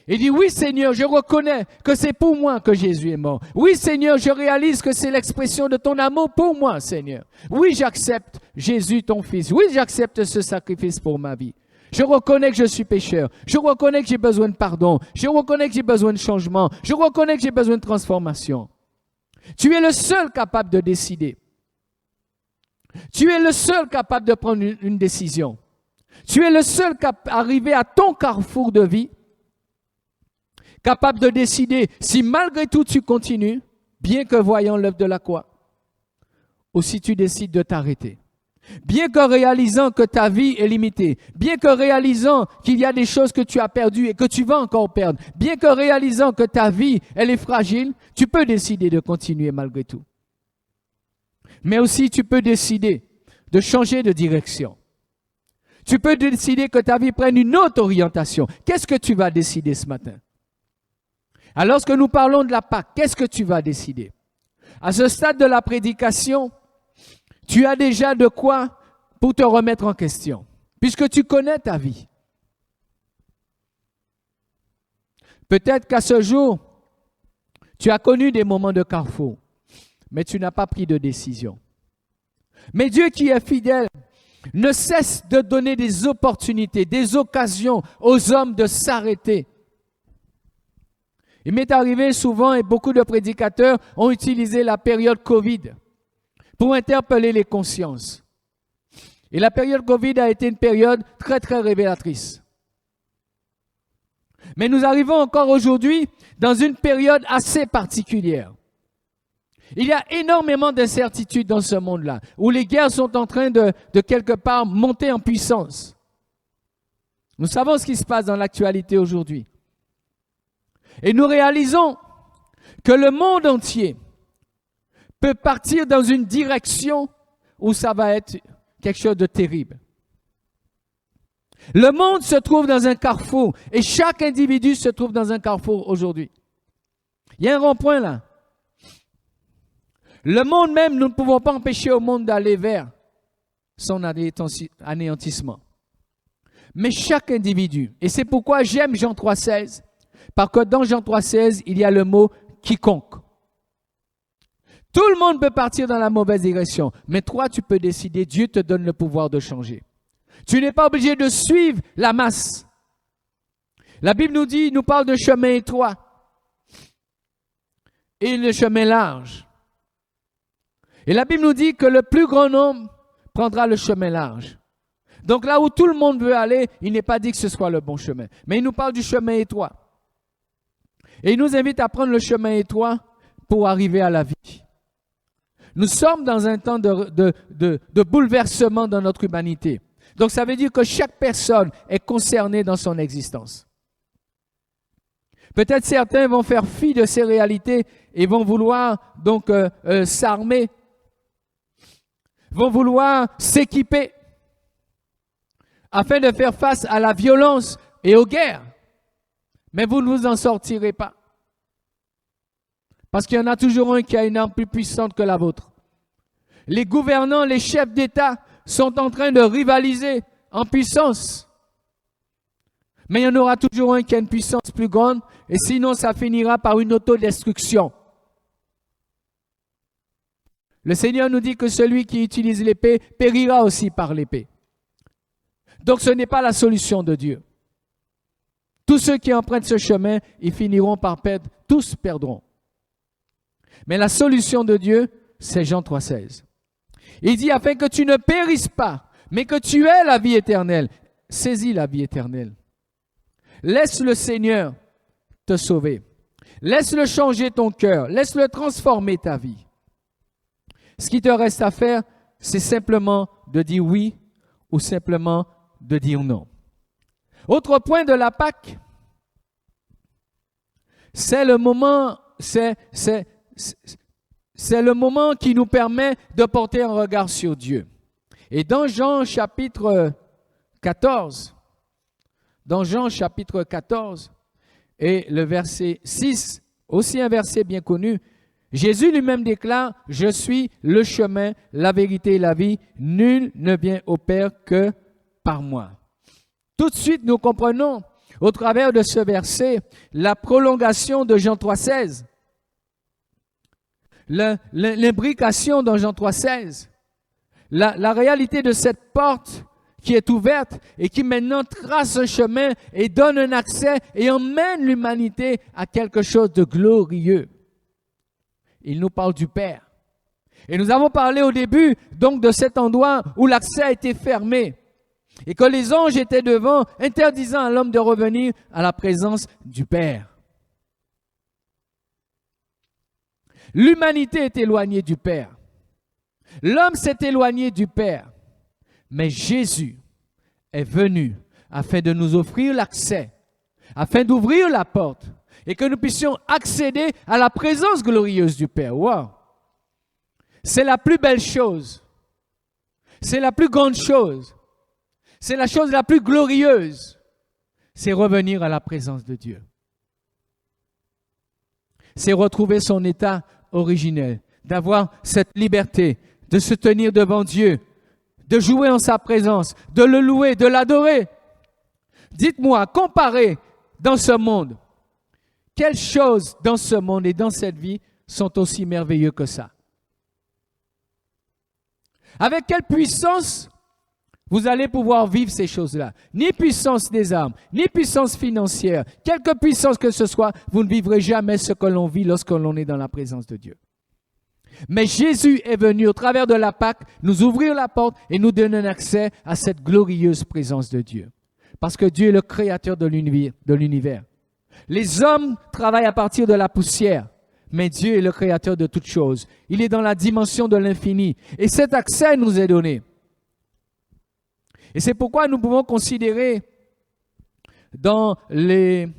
Il dit, oui Seigneur, je reconnais que c'est pour moi que Jésus est mort. Oui Seigneur, je réalise que c'est l'expression de ton amour pour moi, Seigneur. Oui, j'accepte Jésus, ton Fils. Oui, j'accepte ce sacrifice pour ma vie. Je reconnais que je suis pécheur. Je reconnais que j'ai besoin de pardon. Je reconnais que j'ai besoin de changement. Je reconnais que j'ai besoin de transformation. Tu es le seul capable de décider. Tu es le seul capable de prendre une décision. Tu es le seul arrivé à ton carrefour de vie, capable de décider si malgré tout tu continues, bien que voyant l'œuvre de la croix, ou si tu décides de t'arrêter. Bien que réalisant que ta vie est limitée, bien que réalisant qu'il y a des choses que tu as perdues et que tu vas encore perdre, bien que réalisant que ta vie, elle est fragile, tu peux décider de continuer malgré tout. Mais aussi, tu peux décider de changer de direction. Tu peux décider que ta vie prenne une autre orientation. Qu'est-ce que tu vas décider ce matin? Alors que nous parlons de la Pâque, qu'est-ce que tu vas décider? À ce stade de la prédication, tu as déjà de quoi pour te remettre en question, puisque tu connais ta vie. Peut-être qu'à ce jour, tu as connu des moments de carrefour, mais tu n'as pas pris de décision. Mais Dieu qui est fidèle ne cesse de donner des opportunités, des occasions aux hommes de s'arrêter. Il m'est arrivé souvent, et beaucoup de prédicateurs ont utilisé la période Covid pour interpeller les consciences. Et la période Covid a été une période très, très révélatrice. Mais nous arrivons encore aujourd'hui dans une période assez particulière. Il y a énormément d'incertitudes dans ce monde-là, où les guerres sont en train de quelque part monter en puissance. Nous savons ce qui se passe dans l'actualité aujourd'hui. Et nous réalisons que le monde entier peut partir dans une direction où ça va être quelque chose de terrible. Le monde se trouve dans un carrefour et chaque individu se trouve dans un carrefour aujourd'hui. Il y a un rond-point là. Le monde même, nous ne pouvons pas empêcher au monde d'aller vers son anéantissement. Mais chaque individu, et c'est pourquoi j'aime Jean 3,16, parce que dans Jean 3,16, il y a le mot « quiconque ». Tout le monde peut partir dans la mauvaise direction, mais toi, tu peux décider, Dieu te donne le pouvoir de changer. Tu n'es pas obligé de suivre la masse. La Bible nous parle de chemin étroit et le chemin large. Et la Bible nous dit que le plus grand nombre prendra le chemin large. Donc là où tout le monde veut aller, il n'est pas dit que ce soit le bon chemin. Mais il nous parle du chemin étroit. Et il nous invite à prendre le chemin étroit pour arriver à la vie. Nous sommes dans un temps de bouleversement dans notre humanité. Donc ça veut dire que chaque personne est concernée dans son existence. Peut-être certains vont faire fi de ces réalités et vont vouloir donc s'armer, vont vouloir s'équiper afin de faire face à la violence et aux guerres. Mais vous ne vous en sortirez pas. Parce qu'il y en a toujours un qui a une arme plus puissante que la vôtre. Les gouvernants, les chefs d'État sont en train de rivaliser en puissance. Mais il y en aura toujours un qui a une puissance plus grande et sinon ça finira par une autodestruction. Le Seigneur nous dit que celui qui utilise l'épée périra aussi par l'épée. Donc ce n'est pas la solution de Dieu. Tous ceux qui empruntent ce chemin, ils finiront par perdre, tous perdront. Mais la solution de Dieu, c'est Jean 3,16. Il dit, afin que tu ne périsses pas, mais que tu aies la vie éternelle. Saisis la vie éternelle. Laisse le Seigneur te sauver. Laisse-le changer ton cœur. Laisse-le transformer ta vie. Ce qui te reste à faire, c'est simplement de dire oui ou simplement de dire non. Autre point de la Pâque, c'est le moment qui nous permet de porter un regard sur Dieu. Et dans Jean chapitre 14, et le verset 6, aussi un verset bien connu, Jésus lui-même déclare, « Je suis le chemin, la vérité et la vie. Nul ne vient au Père que par moi. » Tout de suite, nous comprenons, au travers de ce verset, la prolongation de Jean 3,16. L'imbrication dans Jean 3,16. La réalité de cette porte qui est ouverte et qui maintenant trace un chemin et donne un accès et emmène l'humanité à quelque chose de glorieux. Il nous parle du Père. Et nous avons parlé au début donc de cet endroit où l'accès a été fermé et que les anges étaient devant, interdisant à l'homme de revenir à la présence du Père. L'humanité est éloignée du Père. L'homme s'est éloigné du Père. Mais Jésus est venu afin de nous offrir l'accès, afin d'ouvrir la porte et que nous puissions accéder à la présence glorieuse du Père. Wow! C'est la plus belle chose. C'est la plus grande chose. C'est la chose la plus glorieuse. C'est revenir à la présence de Dieu. C'est retrouver son état originel, d'avoir cette liberté, de se tenir devant Dieu, de jouer en sa présence, de le louer, de l'adorer. Dites-moi, comparez dans ce monde, quelles choses dans ce monde et dans cette vie sont aussi merveilleuses que ça? Avec quelle puissance vous allez pouvoir vivre ces choses-là? Ni puissance des armes, ni puissance financière, quelque puissance que ce soit, vous ne vivrez jamais ce que l'on vit lorsque l'on est dans la présence de Dieu. Mais Jésus est venu au travers de la Pâque nous ouvrir la porte et nous donner un accès à cette glorieuse présence de Dieu. Parce que Dieu est le créateur de l'univers. Les hommes travaillent à partir de la poussière, mais Dieu est le créateur de toutes choses. Il est dans la dimension de l'infini et cet accès nous est donné. Et c'est pourquoi nous pouvons considérer dans le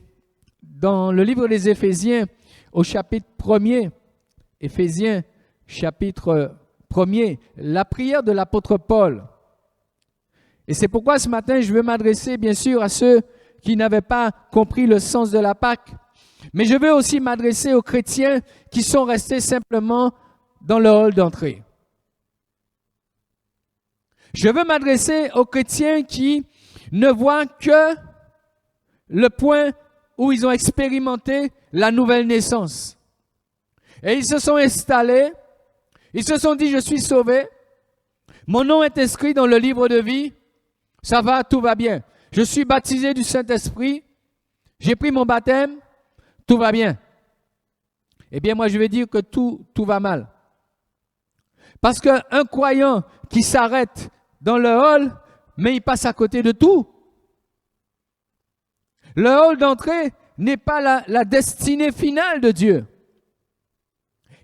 livre des Éphésiens au chapitre 1er, Éphésiens chapitre 1er, la prière de l'apôtre Paul. Et c'est pourquoi ce matin, je veux m'adresser bien sûr à ceux qui n'avaient pas compris le sens de la Pâque, mais je veux aussi m'adresser aux chrétiens qui sont restés simplement dans le hall d'entrée. Je veux m'adresser aux chrétiens qui ne voient que le point où ils ont expérimenté la nouvelle naissance. Et ils se sont installés, ils se sont dit, je suis sauvé, mon nom est inscrit dans le livre de vie, ça va, tout va bien. Je suis baptisé du Saint-Esprit, j'ai pris mon baptême, tout va bien. Eh bien, moi, je vais dire que tout va mal. Parce qu'un croyant qui s'arrête dans le hall, mais il passe à côté de tout. Le hall d'entrée n'est pas la destinée finale de Dieu.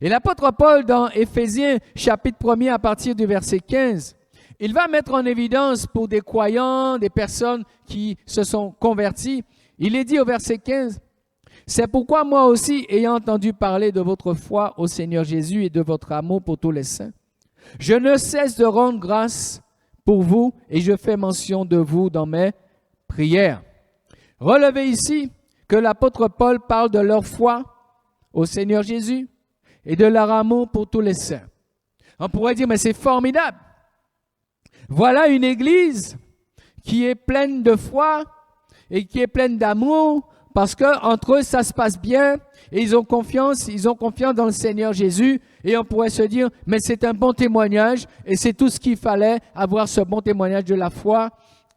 Et l'apôtre Paul, dans Éphésiens, chapitre 1er, à partir du verset 15, il va mettre en évidence pour des croyants, des personnes qui se sont convertis, il est dit au verset 15, « C'est pourquoi moi aussi, ayant entendu parler de votre foi au Seigneur Jésus et de votre amour pour tous les saints, je ne cesse de rendre grâce pour vous et je fais mention de vous dans mes prières. » Relevez ici que l'apôtre Paul parle de leur foi au Seigneur Jésus et de leur amour pour tous les saints. On pourrait dire, mais c'est formidable. Voilà une église qui est pleine de foi et qui est pleine d'amour parce que entre eux ça se passe bien et ils ont confiance dans le Seigneur Jésus et on pourrait se dire, mais c'est un bon témoignage et c'est tout ce qu'il fallait, avoir ce bon témoignage de la foi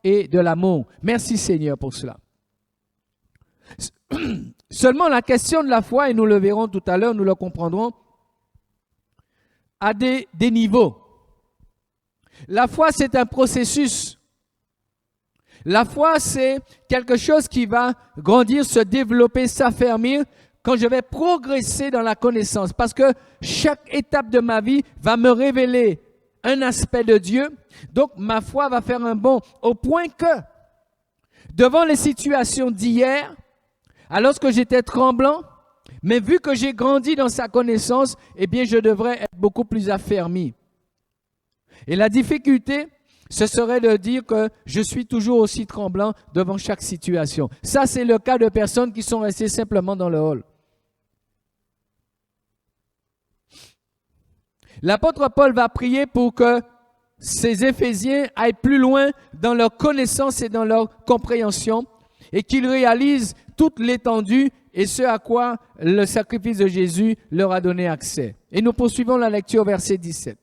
et de l'amour. Merci Seigneur pour cela. Seulement la question de la foi, et nous le verrons tout à l'heure, nous le comprendrons, à des niveaux. La foi, c'est un processus. La foi, c'est quelque chose qui va grandir, se développer, s'affermir quand je vais progresser dans la connaissance, parce que chaque étape de ma vie va me révéler un aspect de Dieu, donc ma foi va faire un bond au point que, devant les situations d'hier, alors que j'étais tremblant, mais vu que j'ai grandi dans sa connaissance, eh bien je devrais être beaucoup plus affermi. Et la difficulté, ce serait de dire que je suis toujours aussi tremblant devant chaque situation. Ça, c'est le cas de personnes qui sont restées simplement dans le hall. L'apôtre Paul va prier pour que ces Éphésiens aillent plus loin dans leur connaissance et dans leur compréhension et qu'ils réalisent toute l'étendue et ce à quoi le sacrifice de Jésus leur a donné accès. Et nous poursuivons la lecture, verset 17.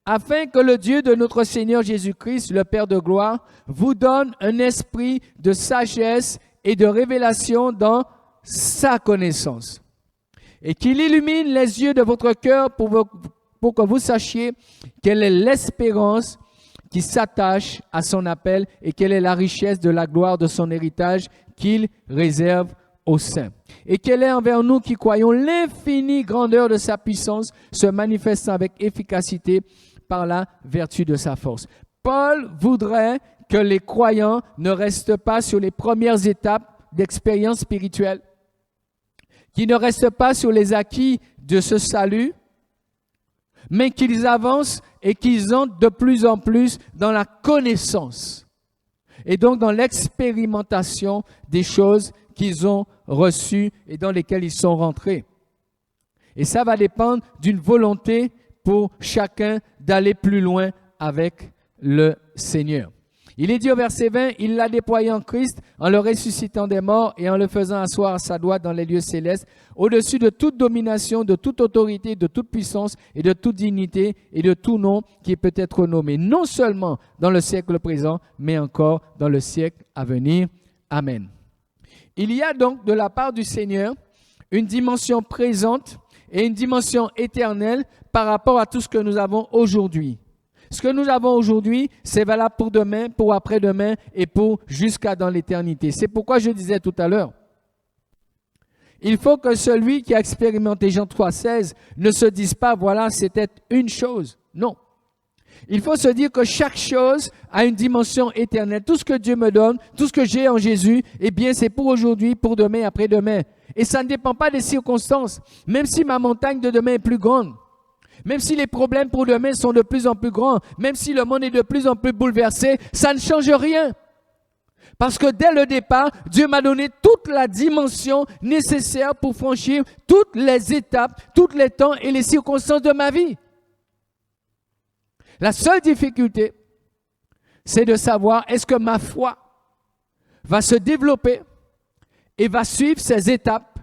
Afin que le Dieu de notre Seigneur Jésus-Christ, le Père de gloire, vous donne un esprit de sagesse et de révélation dans sa connaissance. Et qu'il illumine les yeux de votre cœur pour que vous sachiez quelle est l'espérance qui s'attache à son appel et quelle est la richesse de la gloire de son héritage qu'il réserve aux saints. Et quelle est envers nous qui croyons l'infinie grandeur de sa puissance se manifestant avec efficacité par la vertu de sa force. Paul voudrait que les croyants ne restent pas sur les premières étapes d'expérience spirituelle, qu'ils ne restent pas sur les acquis de ce salut, mais qu'ils avancent et qu'ils entrent de plus en plus dans la connaissance et donc dans l'expérimentation des choses qu'ils ont reçues et dans lesquelles ils sont rentrés. Et ça va dépendre d'une volonté pour chacun d'aller plus loin avec le Seigneur. Il est dit au verset 20, « Il l'a déployé en Christ en le ressuscitant des morts et en le faisant asseoir à sa droite dans les lieux célestes, au-dessus de toute domination, de toute autorité, de toute puissance et de toute dignité et de tout nom qui peut être nommé, non seulement dans le siècle présent, mais encore dans le siècle à venir. Amen. » Il y a donc de la part du Seigneur une dimension présente et une dimension éternelle par rapport à tout ce que nous avons aujourd'hui. Ce que nous avons aujourd'hui, c'est valable pour demain, pour après-demain et pour jusqu'à dans l'éternité. C'est pourquoi je disais tout à l'heure, il faut que celui qui a expérimenté Jean 3,16 ne se dise pas, voilà, c'était une chose. Non. Il faut se dire que chaque chose a une dimension éternelle. Tout ce que Dieu me donne, tout ce que j'ai en Jésus, eh bien, c'est pour aujourd'hui, pour demain, après-demain. Et ça ne dépend pas des circonstances. Même si ma montagne de demain est plus grande, même si les problèmes pour demain sont de plus en plus grands, même si le monde est de plus en plus bouleversé, ça ne change rien. Parce que dès le départ, Dieu m'a donné toute la dimension nécessaire pour franchir toutes les étapes, tous les temps et les circonstances de ma vie. La seule difficulté, c'est de savoir est-ce que ma foi va se développer et va suivre ces étapes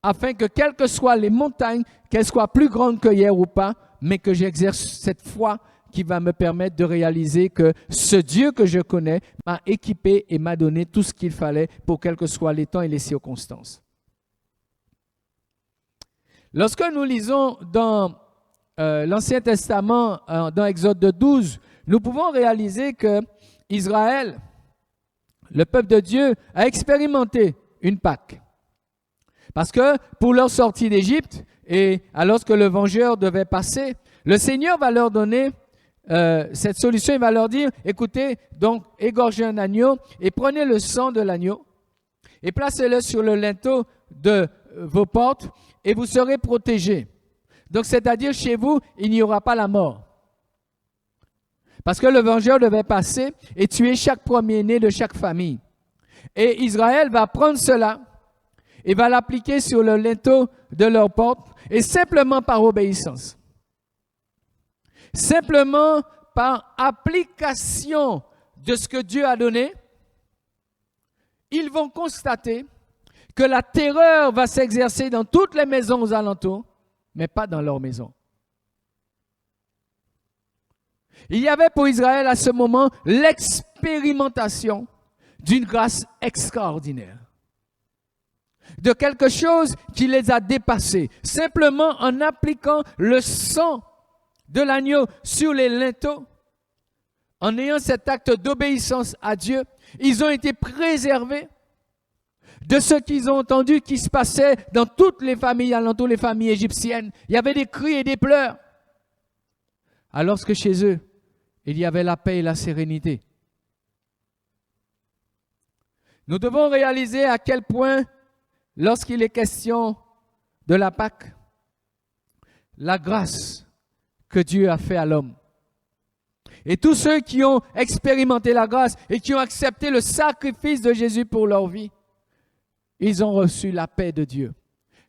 afin que quelles que soient les montagnes, qu'elles soient plus grandes que hier ou pas, mais que j'exerce cette foi qui va me permettre de réaliser que ce Dieu que je connais m'a équipé et m'a donné tout ce qu'il fallait pour quels que soient les temps et les circonstances. Lorsque nous lisons dans l'Ancien Testament, dans Exode 12, nous pouvons réaliser que Israël, le peuple de Dieu, a expérimenté une Pâque. Parce que pour leur sortie d'Égypte, et alors que le vengeur devait passer, le Seigneur va leur donner cette solution. Il va leur dire, écoutez, donc égorgez un agneau et prenez le sang de l'agneau et placez-le sur le linteau de vos portes et vous serez protégés. Donc, c'est-à-dire, chez vous, il n'y aura pas la mort. Parce que le vengeur devait passer et tuer chaque premier-né de chaque famille. Et Israël va prendre cela et va l'appliquer sur le linteau de leur porte, et simplement par obéissance. Simplement par application de ce que Dieu a donné, ils vont constater que la terreur va s'exercer dans toutes les maisons aux alentours, mais pas dans leur maison. Il y avait pour Israël à ce moment l'expérimentation d'une grâce extraordinaire, de quelque chose qui les a dépassés, simplement en appliquant le sang de l'agneau sur les linteaux, en ayant cet acte d'obéissance à Dieu, ils ont été préservés de ce qu'ils ont entendu qui se passait dans toutes les familles, alentour les familles égyptiennes. Il y avait des cris et des pleurs. Alors que chez eux, il y avait la paix et la sérénité. Nous devons réaliser à quel point, lorsqu'il est question de la Pâque, la grâce que Dieu a fait à l'homme. Et tous ceux qui ont expérimenté la grâce et qui ont accepté le sacrifice de Jésus pour leur vie, ils ont reçu la paix de Dieu.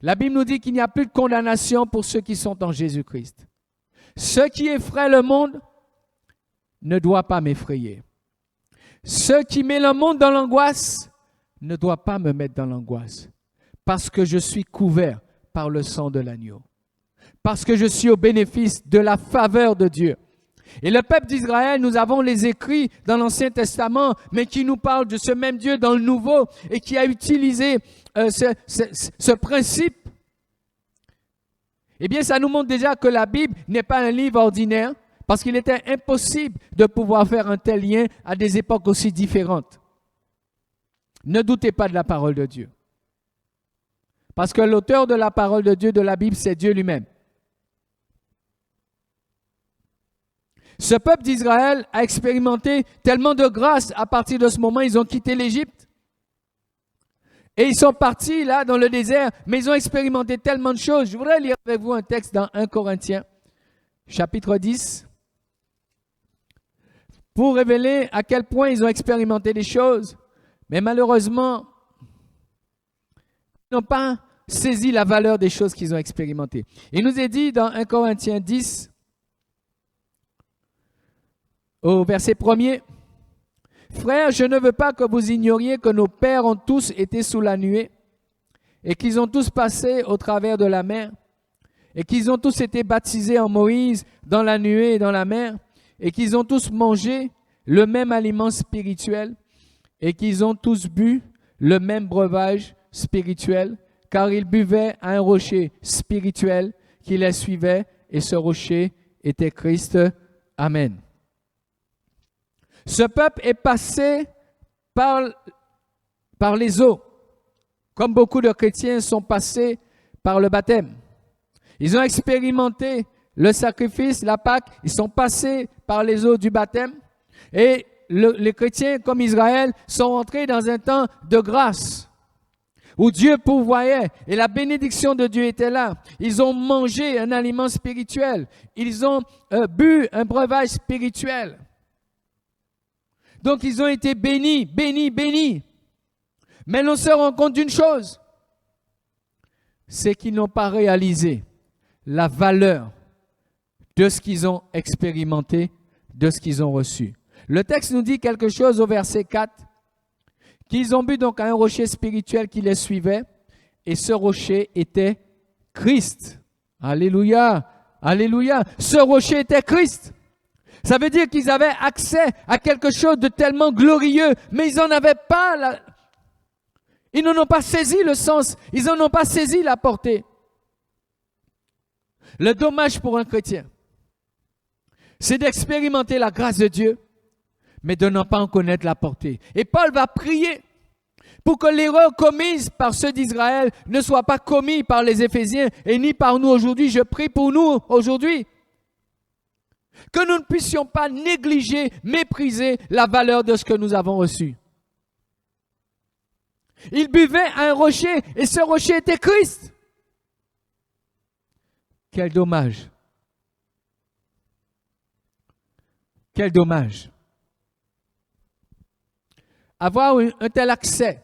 La Bible nous dit qu'il n'y a plus de condamnation pour ceux qui sont en Jésus-Christ. Ce qui effraie le monde ne doit pas m'effrayer. Ce qui met le monde dans l'angoisse ne doit pas me mettre dans l'angoisse. Parce que je suis couvert par le sang de l'agneau. Parce que je suis au bénéfice de la faveur de Dieu. Et le peuple d'Israël, nous avons les écrits dans l'Ancien Testament, mais qui nous parlent de ce même Dieu dans le Nouveau et qui a utilisé ce principe. Eh bien, ça nous montre déjà que la Bible n'est pas un livre ordinaire, parce qu'il était impossible de pouvoir faire un tel lien à des époques aussi différentes. Ne doutez pas de la parole de Dieu. Parce que l'auteur de la parole de Dieu, de la Bible, c'est Dieu lui-même. Ce peuple d'Israël a expérimenté tellement de grâce à partir de ce moment, ils ont quitté l'Égypte. Et ils sont partis là dans le désert, mais ils ont expérimenté tellement de choses. Je voudrais lire avec vous un texte dans 1 Corinthiens, chapitre 10, pour révéler à quel point ils ont expérimenté des choses. Mais malheureusement, ils n'ont pas saisi la valeur des choses qu'ils ont expérimentées. Il nous est dit dans 1 Corinthiens 10, au verset 1er, « Frères, je ne veux pas que vous ignoriez que nos pères ont tous été sous la nuée et qu'ils ont tous passé au travers de la mer et qu'ils ont tous été baptisés en Moïse dans la nuée et dans la mer et qu'ils ont tous mangé le même aliment spirituel et qu'ils ont tous bu le même breuvage spirituel car ils buvaient à un rocher spirituel qui les suivait et ce rocher était Christ. Amen. » Ce peuple est passé par les eaux, comme beaucoup de chrétiens sont passés par le baptême. Ils ont expérimenté le sacrifice, la Pâque, ils sont passés par les eaux du baptême. Et les chrétiens, comme Israël, sont entrés dans un temps de grâce, où Dieu pourvoyait et la bénédiction de Dieu était là. Ils ont mangé un aliment spirituel, ils ont bu un breuvage spirituel. Donc, ils ont été bénis, bénis, bénis. Mais l'on se rend compte d'une chose, c'est qu'ils n'ont pas réalisé la valeur de ce qu'ils ont expérimenté, de ce qu'ils ont reçu. Le texte nous dit quelque chose au verset 4, qu'ils ont bu donc à un rocher spirituel qui les suivait, et ce rocher était Christ. Alléluia, alléluia. Ce rocher était Christ. Ça veut dire qu'ils avaient accès à quelque chose de tellement glorieux, mais ils n'en avaient pas, ils n'en ont pas saisi le sens, ils n'en ont pas saisi la portée. Le dommage pour un chrétien, c'est d'expérimenter la grâce de Dieu, mais de n'en pas en connaître la portée. Et Paul va prier pour que l'erreur commise par ceux d'Israël ne soit pas commise par les Éphésiens et ni par nous aujourd'hui. Je prie pour nous aujourd'hui. Que nous ne puissions pas négliger, mépriser la valeur de ce que nous avons reçu. Ils buvaient à un rocher et ce rocher était Christ. Quel dommage. Quel dommage. Avoir un tel accès,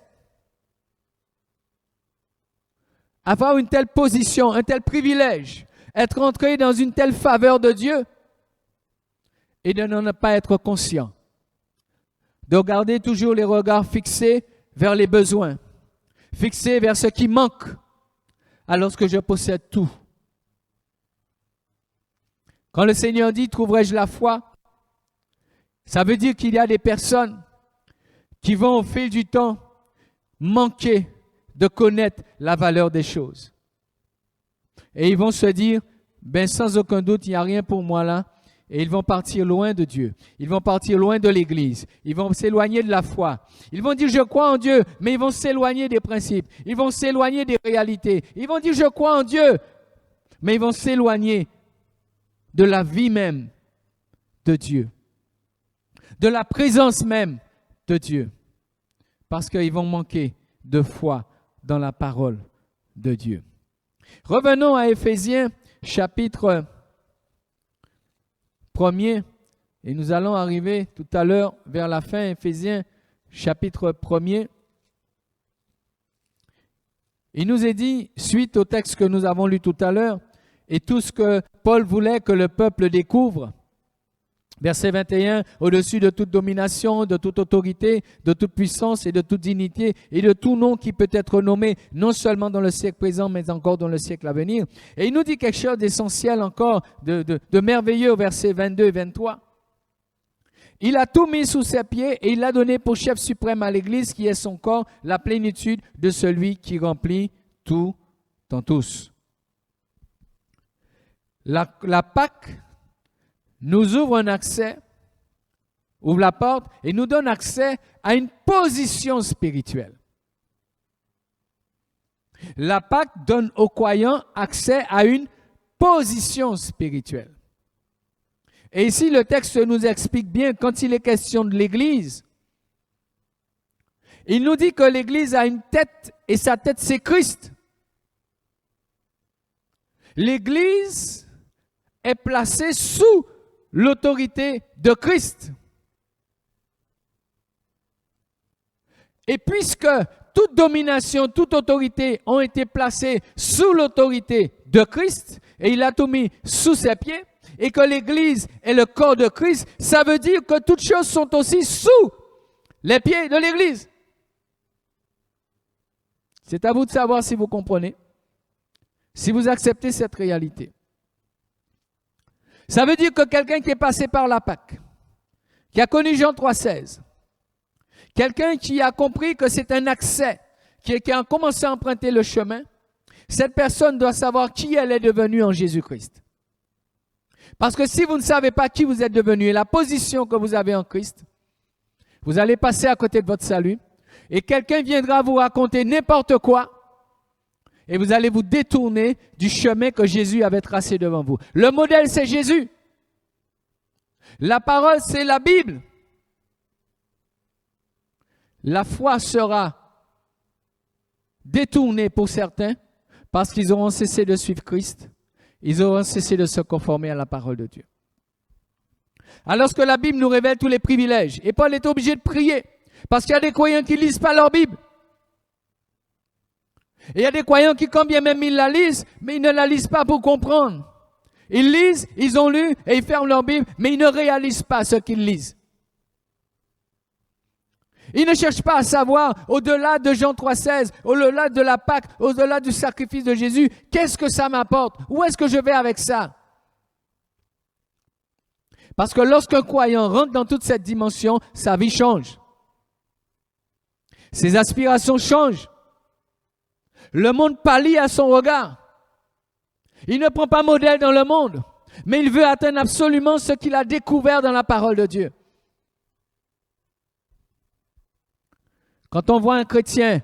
avoir une telle position, un tel privilège, être entré dans une telle faveur de Dieu, et de ne pas être conscient, de garder toujours les regards fixés vers les besoins, fixés vers ce qui manque, alors que je possède tout. Quand le Seigneur dit « trouverai-je la foi », ça veut dire qu'il y a des personnes qui vont au fil du temps manquer de connaître la valeur des choses. Et ils vont se dire, ben sans aucun doute, il n'y a rien pour moi là. et ils vont partir loin de Dieu. Ils vont partir loin de l'Église. Ils vont s'éloigner de la foi. Ils vont dire « je crois en Dieu », mais ils vont s'éloigner des principes. Ils vont s'éloigner des réalités. Ils vont dire « je crois en Dieu », mais ils vont s'éloigner de la vie même de Dieu, de la présence même de Dieu, parce qu'ils vont manquer de foi dans la parole de Dieu. Revenons à Éphésiens, chapitre 1er, et nous allons arriver tout à l'heure vers la fin, Éphésiens, chapitre 1er. Il nous est dit, suite au texte que nous avons lu tout à l'heure, et tout ce que Paul voulait que le peuple découvre, verset 21, au-dessus de toute domination, de toute autorité, de toute puissance et de toute dignité et de tout nom qui peut être nommé non seulement dans le siècle présent mais encore dans le siècle à venir. Et il nous dit quelque chose d'essentiel encore, de merveilleux au verset 22 et 23. Il a tout mis sous ses pieds et il l'a donné pour chef suprême à l'Église qui est son corps, la plénitude de celui qui remplit tout en tous. La Pâque nous ouvre un accès, ouvre la porte et nous donne accès à une position spirituelle. La Pâque donne aux croyants accès à une position spirituelle. Et ici, le texte nous explique bien, quand il est question de l'Église, il nous dit que l'Église a une tête et sa tête c'est Christ. L'Église est placée sous l'autorité de Christ. Et puisque toute domination, toute autorité ont été placées sous l'autorité de Christ, et il a tout mis sous ses pieds, et que l'Église est le corps de Christ, ça veut dire que toutes choses sont aussi sous les pieds de l'Église. C'est à vous de savoir si vous comprenez, si vous acceptez cette réalité. Ça veut dire que quelqu'un qui est passé par la Pâque, qui a connu Jean 3,16, quelqu'un qui a compris que c'est un accès, qui a commencé à emprunter le chemin, cette personne doit savoir qui elle est devenue en Jésus-Christ. Parce que si vous ne savez pas qui vous êtes devenu et la position que vous avez en Christ, vous allez passer à côté de votre salut et quelqu'un viendra vous raconter n'importe quoi et vous allez vous détourner du chemin que Jésus avait tracé devant vous. Le modèle, c'est Jésus. La parole, c'est la Bible. La foi sera détournée pour certains parce qu'ils auront cessé de suivre Christ. Ils auront cessé de se conformer à la parole de Dieu. Alors que la Bible nous révèle tous les privilèges. Et Paul est obligé de prier parce qu'il y a des croyants qui ne lisent pas leur Bible. Et il y a des croyants qui, quand bien même ils la lisent, mais ils ne la lisent pas pour comprendre. Ils lisent, ils ont lu et ils ferment leur Bible, mais ils ne réalisent pas ce qu'ils lisent. Ils ne cherchent pas à savoir, au-delà de Jean 3,16, au-delà de la Pâque, au-delà du sacrifice de Jésus, qu'est-ce que ça m'apporte? Où est-ce que je vais avec ça? Parce que lorsqu'un croyant rentre dans toute cette dimension, sa vie change. Ses aspirations changent. Le monde pâlit à son regard. Il ne prend pas modèle dans le monde, mais il veut atteindre absolument ce qu'il a découvert dans la parole de Dieu. Quand on voit un chrétien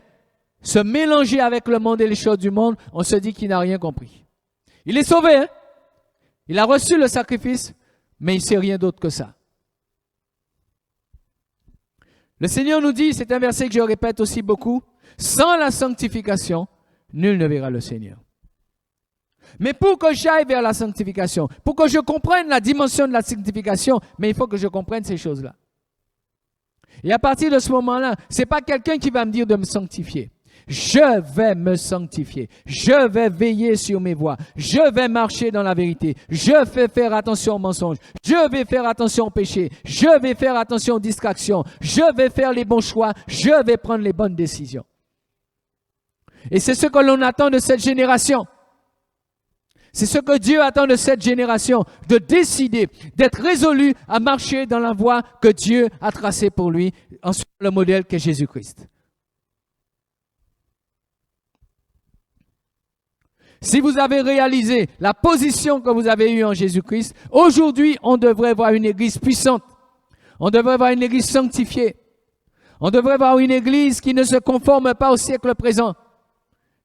se mélanger avec le monde et les choses du monde, on se dit qu'il n'a rien compris. Il est sauvé, hein? Il a reçu le sacrifice, mais il ne sait rien d'autre que ça. Le Seigneur nous dit, c'est un verset que je répète aussi beaucoup, sans la sanctification, nul ne verra le Seigneur. Mais pour que j'aille vers la sanctification, pour que je comprenne la dimension de la sanctification, mais il faut que je comprenne ces choses-là. Et à partir de ce moment-là, ce n'est pas quelqu'un qui va me dire de me sanctifier. Je vais me sanctifier. Je vais veiller sur mes voies. Je vais marcher dans la vérité. Je vais faire attention aux mensonges. Je vais faire attention aux péchés. Je vais faire attention aux distractions. Je vais faire les bons choix. Je vais prendre les bonnes décisions. Et c'est ce que l'on attend de cette génération. C'est ce que Dieu attend de cette génération, de décider, d'être résolu à marcher dans la voie que Dieu a tracée pour lui, en suivant le modèle qu'est Jésus-Christ. Si vous avez réalisé la position que vous avez eue en Jésus-Christ, aujourd'hui, on devrait voir une église puissante. On devrait voir une église sanctifiée. On devrait voir une église qui ne se conforme pas au siècle présent.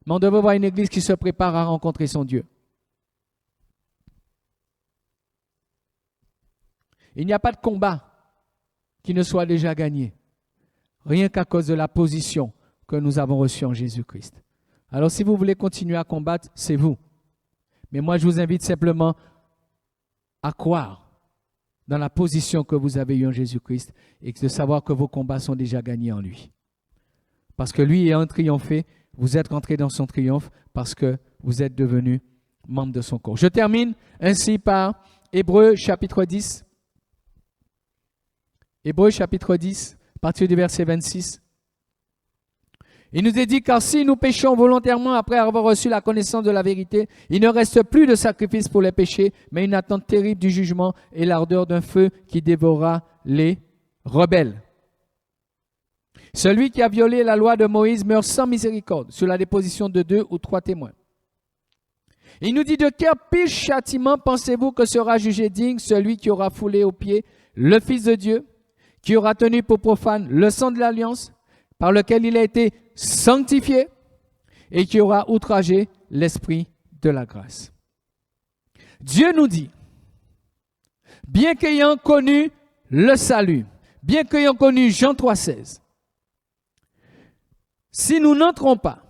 Mais on devrait voir une église qui se prépare à rencontrer son Dieu. Il n'y a pas de combat qui ne soit déjà gagné. Rien qu'à cause de la position que nous avons reçue en Jésus-Christ. Alors si vous voulez continuer à combattre, c'est vous. Mais moi, je vous invite simplement à croire dans la position que vous avez eue en Jésus-Christ et de savoir que vos combats sont déjà gagnés en lui. Parce que lui ayant triomphé, vous êtes rentrés dans son triomphe parce que vous êtes devenus membres de son corps. Je termine ainsi par Hébreux chapitre 10. Hébreux chapitre 10, à partir du verset 26. Il nous est dit, car si nous péchons volontairement après avoir reçu la connaissance de la vérité, il ne reste plus de sacrifice pour les péchés, mais une attente terrible du jugement et l'ardeur d'un feu qui dévorera les rebelles. Celui qui a violé la loi de Moïse meurt sans miséricorde, sur la déposition de 2 ou 3 témoins. Il nous dit, de quel pire châtiment pensez-vous que sera jugé digne celui qui aura foulé aux pieds le Fils de Dieu, qui aura tenu pour profane le sang de l'alliance, par lequel il a été sanctifié, et qui aura outragé l'esprit de la grâce. Dieu nous dit, bien qu'ayant connu le salut, bien qu'ayant connu Jean 3,16, si nous n'entrons pas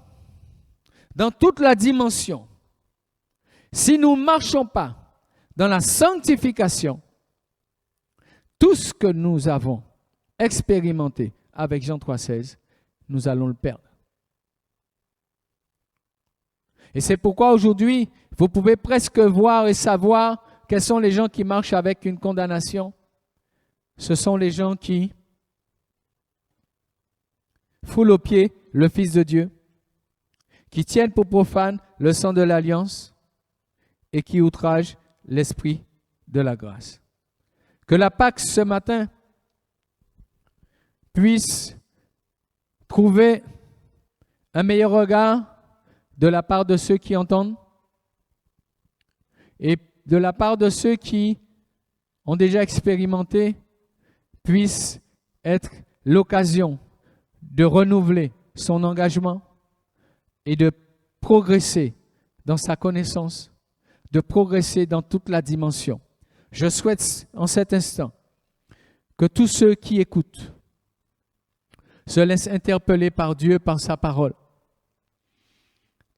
dans toute la dimension, si nous ne marchons pas dans la sanctification, tout ce que nous avons expérimenté avec Jean 3,16, nous allons le perdre. Et c'est pourquoi aujourd'hui, vous pouvez presque voir et savoir quels sont les gens qui marchent avec une condamnation. Ce sont les gens qui foulent aux pieds le Fils de Dieu, qui tiennent pour profane le sang de l'alliance et qui outragent l'esprit de la grâce. Que la Pâque ce matin puisse trouver un meilleur regard de la part de ceux qui entendent et de la part de ceux qui ont déjà expérimenté, puisse être l'occasion de renouveler son engagement et de progresser dans sa connaissance, de progresser dans toute la dimension. Je souhaite en cet instant que tous ceux qui écoutent se laissent interpeller par Dieu, par sa parole,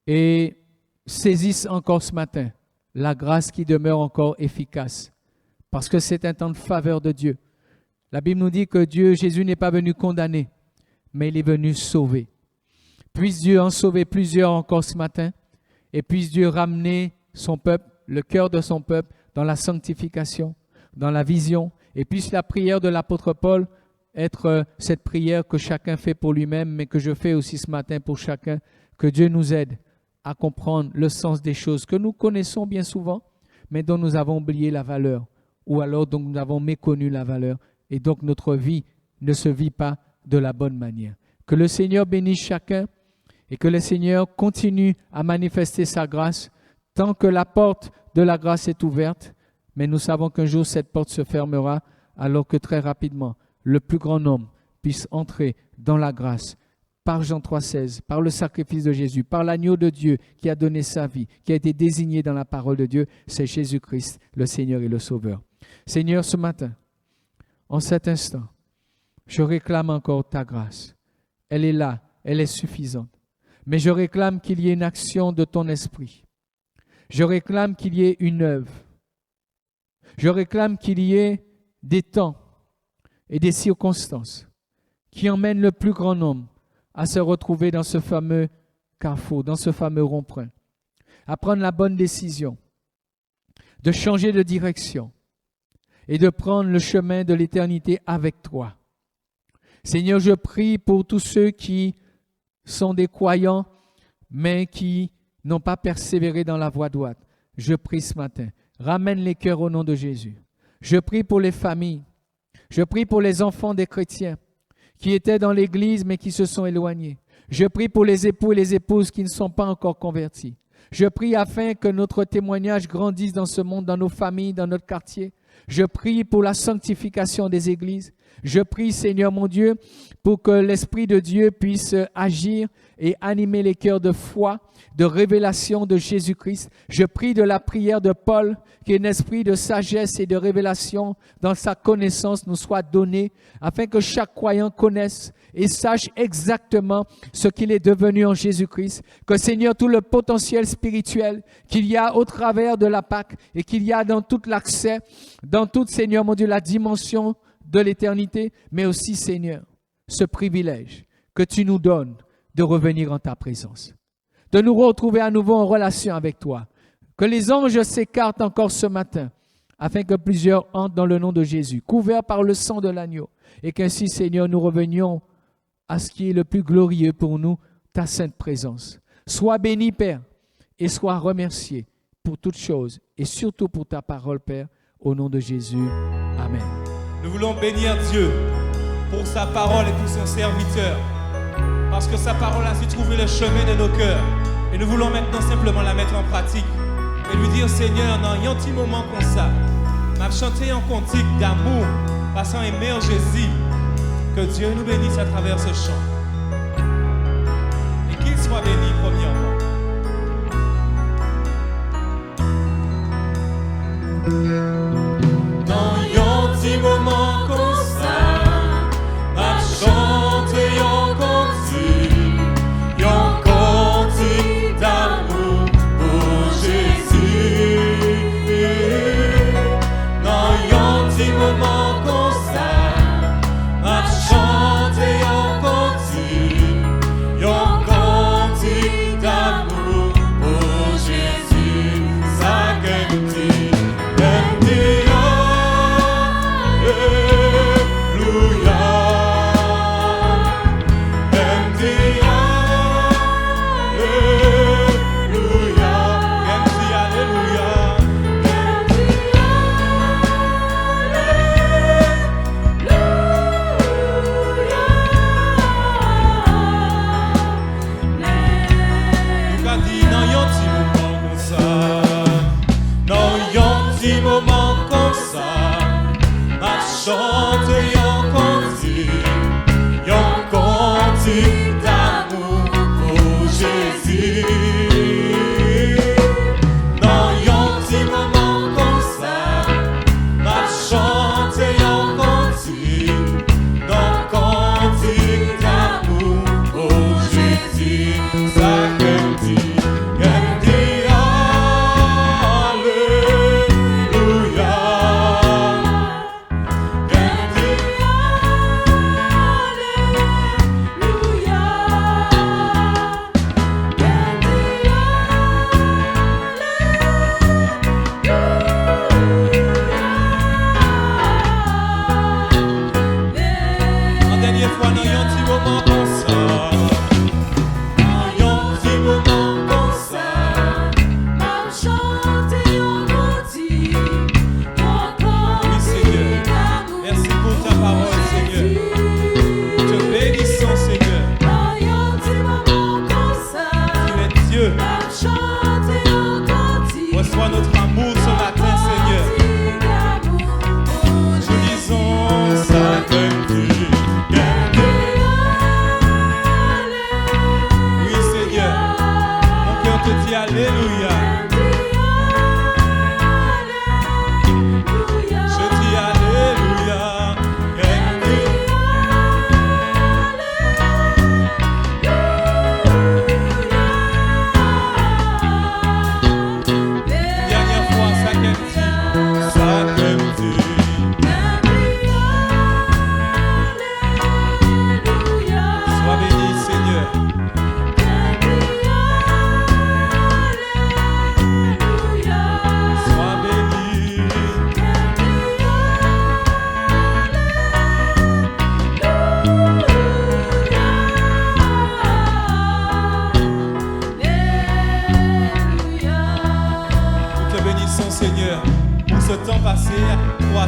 et saisissent encore ce matin la grâce qui demeure encore efficace, parce que c'est un temps de faveur de Dieu. La Bible nous dit que Jésus n'est pas venu condamner, mais il est venu sauver. Puisse Dieu en sauver plusieurs encore ce matin, et puisse Dieu ramener son peuple, le cœur de son peuple, dans la sanctification, dans la vision, et puisse la prière de l'apôtre Paul être cette prière que chacun fait pour lui-même, mais que je fais aussi ce matin pour chacun, que Dieu nous aide à comprendre le sens des choses que nous connaissons bien souvent, mais dont nous avons oublié la valeur, ou alors dont nous avons méconnu la valeur, et donc notre vie ne se vit pas de la bonne manière. Que le Seigneur bénisse chacun, et que le Seigneur continue à manifester sa grâce, tant que la porte de la grâce est ouverte, mais nous savons qu'un jour cette porte se fermera, alors que très rapidement, le plus grand nombre puisse entrer dans la grâce par Jean 3,16, par le sacrifice de Jésus, par l'agneau de Dieu qui a donné sa vie, qui a été désigné dans la parole de Dieu, c'est Jésus-Christ, le Seigneur et le Sauveur. Seigneur, ce matin, en cet instant, je réclame encore ta grâce. Elle est là, elle est suffisante. Mais je réclame qu'il y ait une action de ton esprit. Je réclame qu'il y ait une œuvre. Je réclame qu'il y ait des temps et des circonstances qui emmènent le plus grand nombre à se retrouver dans ce fameux carrefour, dans ce fameux rond-point, à prendre la bonne décision, de changer de direction et de prendre le chemin de l'éternité avec toi. Seigneur, je prie pour tous ceux qui sont des croyants, mais qui n'ont pas persévéré dans la voie droite. Je prie ce matin, ramène les cœurs au nom de Jésus. Je prie pour les familles. Je prie pour les enfants des chrétiens qui étaient dans l'église mais qui se sont éloignés. Je prie pour les époux et les épouses qui ne sont pas encore convertis. Je prie afin que notre témoignage grandisse dans ce monde, dans nos familles, dans notre quartier. Je prie pour la sanctification des églises. Je prie, Seigneur mon Dieu, pour que l'Esprit de Dieu puisse agir et animer les cœurs de foi, de révélation de Jésus-Christ. Je prie de la prière de Paul, qu'un esprit de sagesse et de révélation dans sa connaissance nous soit donné, afin que chaque croyant connaisse et sache exactement ce qu'il est devenu en Jésus-Christ. Que, Seigneur, tout le potentiel spirituel qu'il y a au travers de la Pâque et qu'il y a dans tout l'accès, dans toute, Seigneur mon Dieu, la dimension de l'éternité, mais aussi, Seigneur, ce privilège que tu nous donnes de revenir en ta présence, de nous retrouver à nouveau en relation avec toi. Que les anges s'écartent encore ce matin, afin que plusieurs entrent dans le nom de Jésus, couverts par le sang de l'agneau, et qu'ainsi, Seigneur, nous revenions à ce qui est le plus glorieux pour nous, ta sainte présence. Sois béni, Père, et sois remercié pour toutes choses, et surtout pour ta parole, Père, au nom de Jésus. Amen. Nous voulons bénir Dieu pour sa parole et pour son serviteur, parce que sa parole a su trouver le chemin de nos cœurs. Et nous voulons maintenant simplement la mettre en pratique et lui dire, Seigneur, dans un petit moment comme ça, m'a chanté un cantique d'amour, passant aimer Jésus, que Dieu nous bénisse à travers ce chant. Et qu'il soit béni premièrement. Dans un petit moment comme ça, m'a chanté un cantique d'amour pour Jésus. Dans un petit moment comme ça, m'a chanté un cantique d'amour pour Jésus. Ça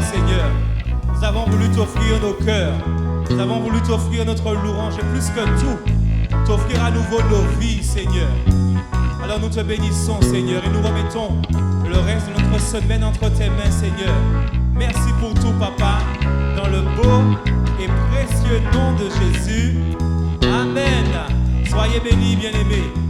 Seigneur, nous avons voulu t'offrir nos cœurs, nous avons voulu t'offrir notre louange et plus que tout, t'offrir à nouveau nos vies, Seigneur. Alors nous te bénissons, Seigneur, et nous remettons le reste de notre semaine entre tes mains, Seigneur. Merci pour tout, Papa, dans le beau et précieux nom de Jésus. Amen. Soyez bénis, bien-aimés.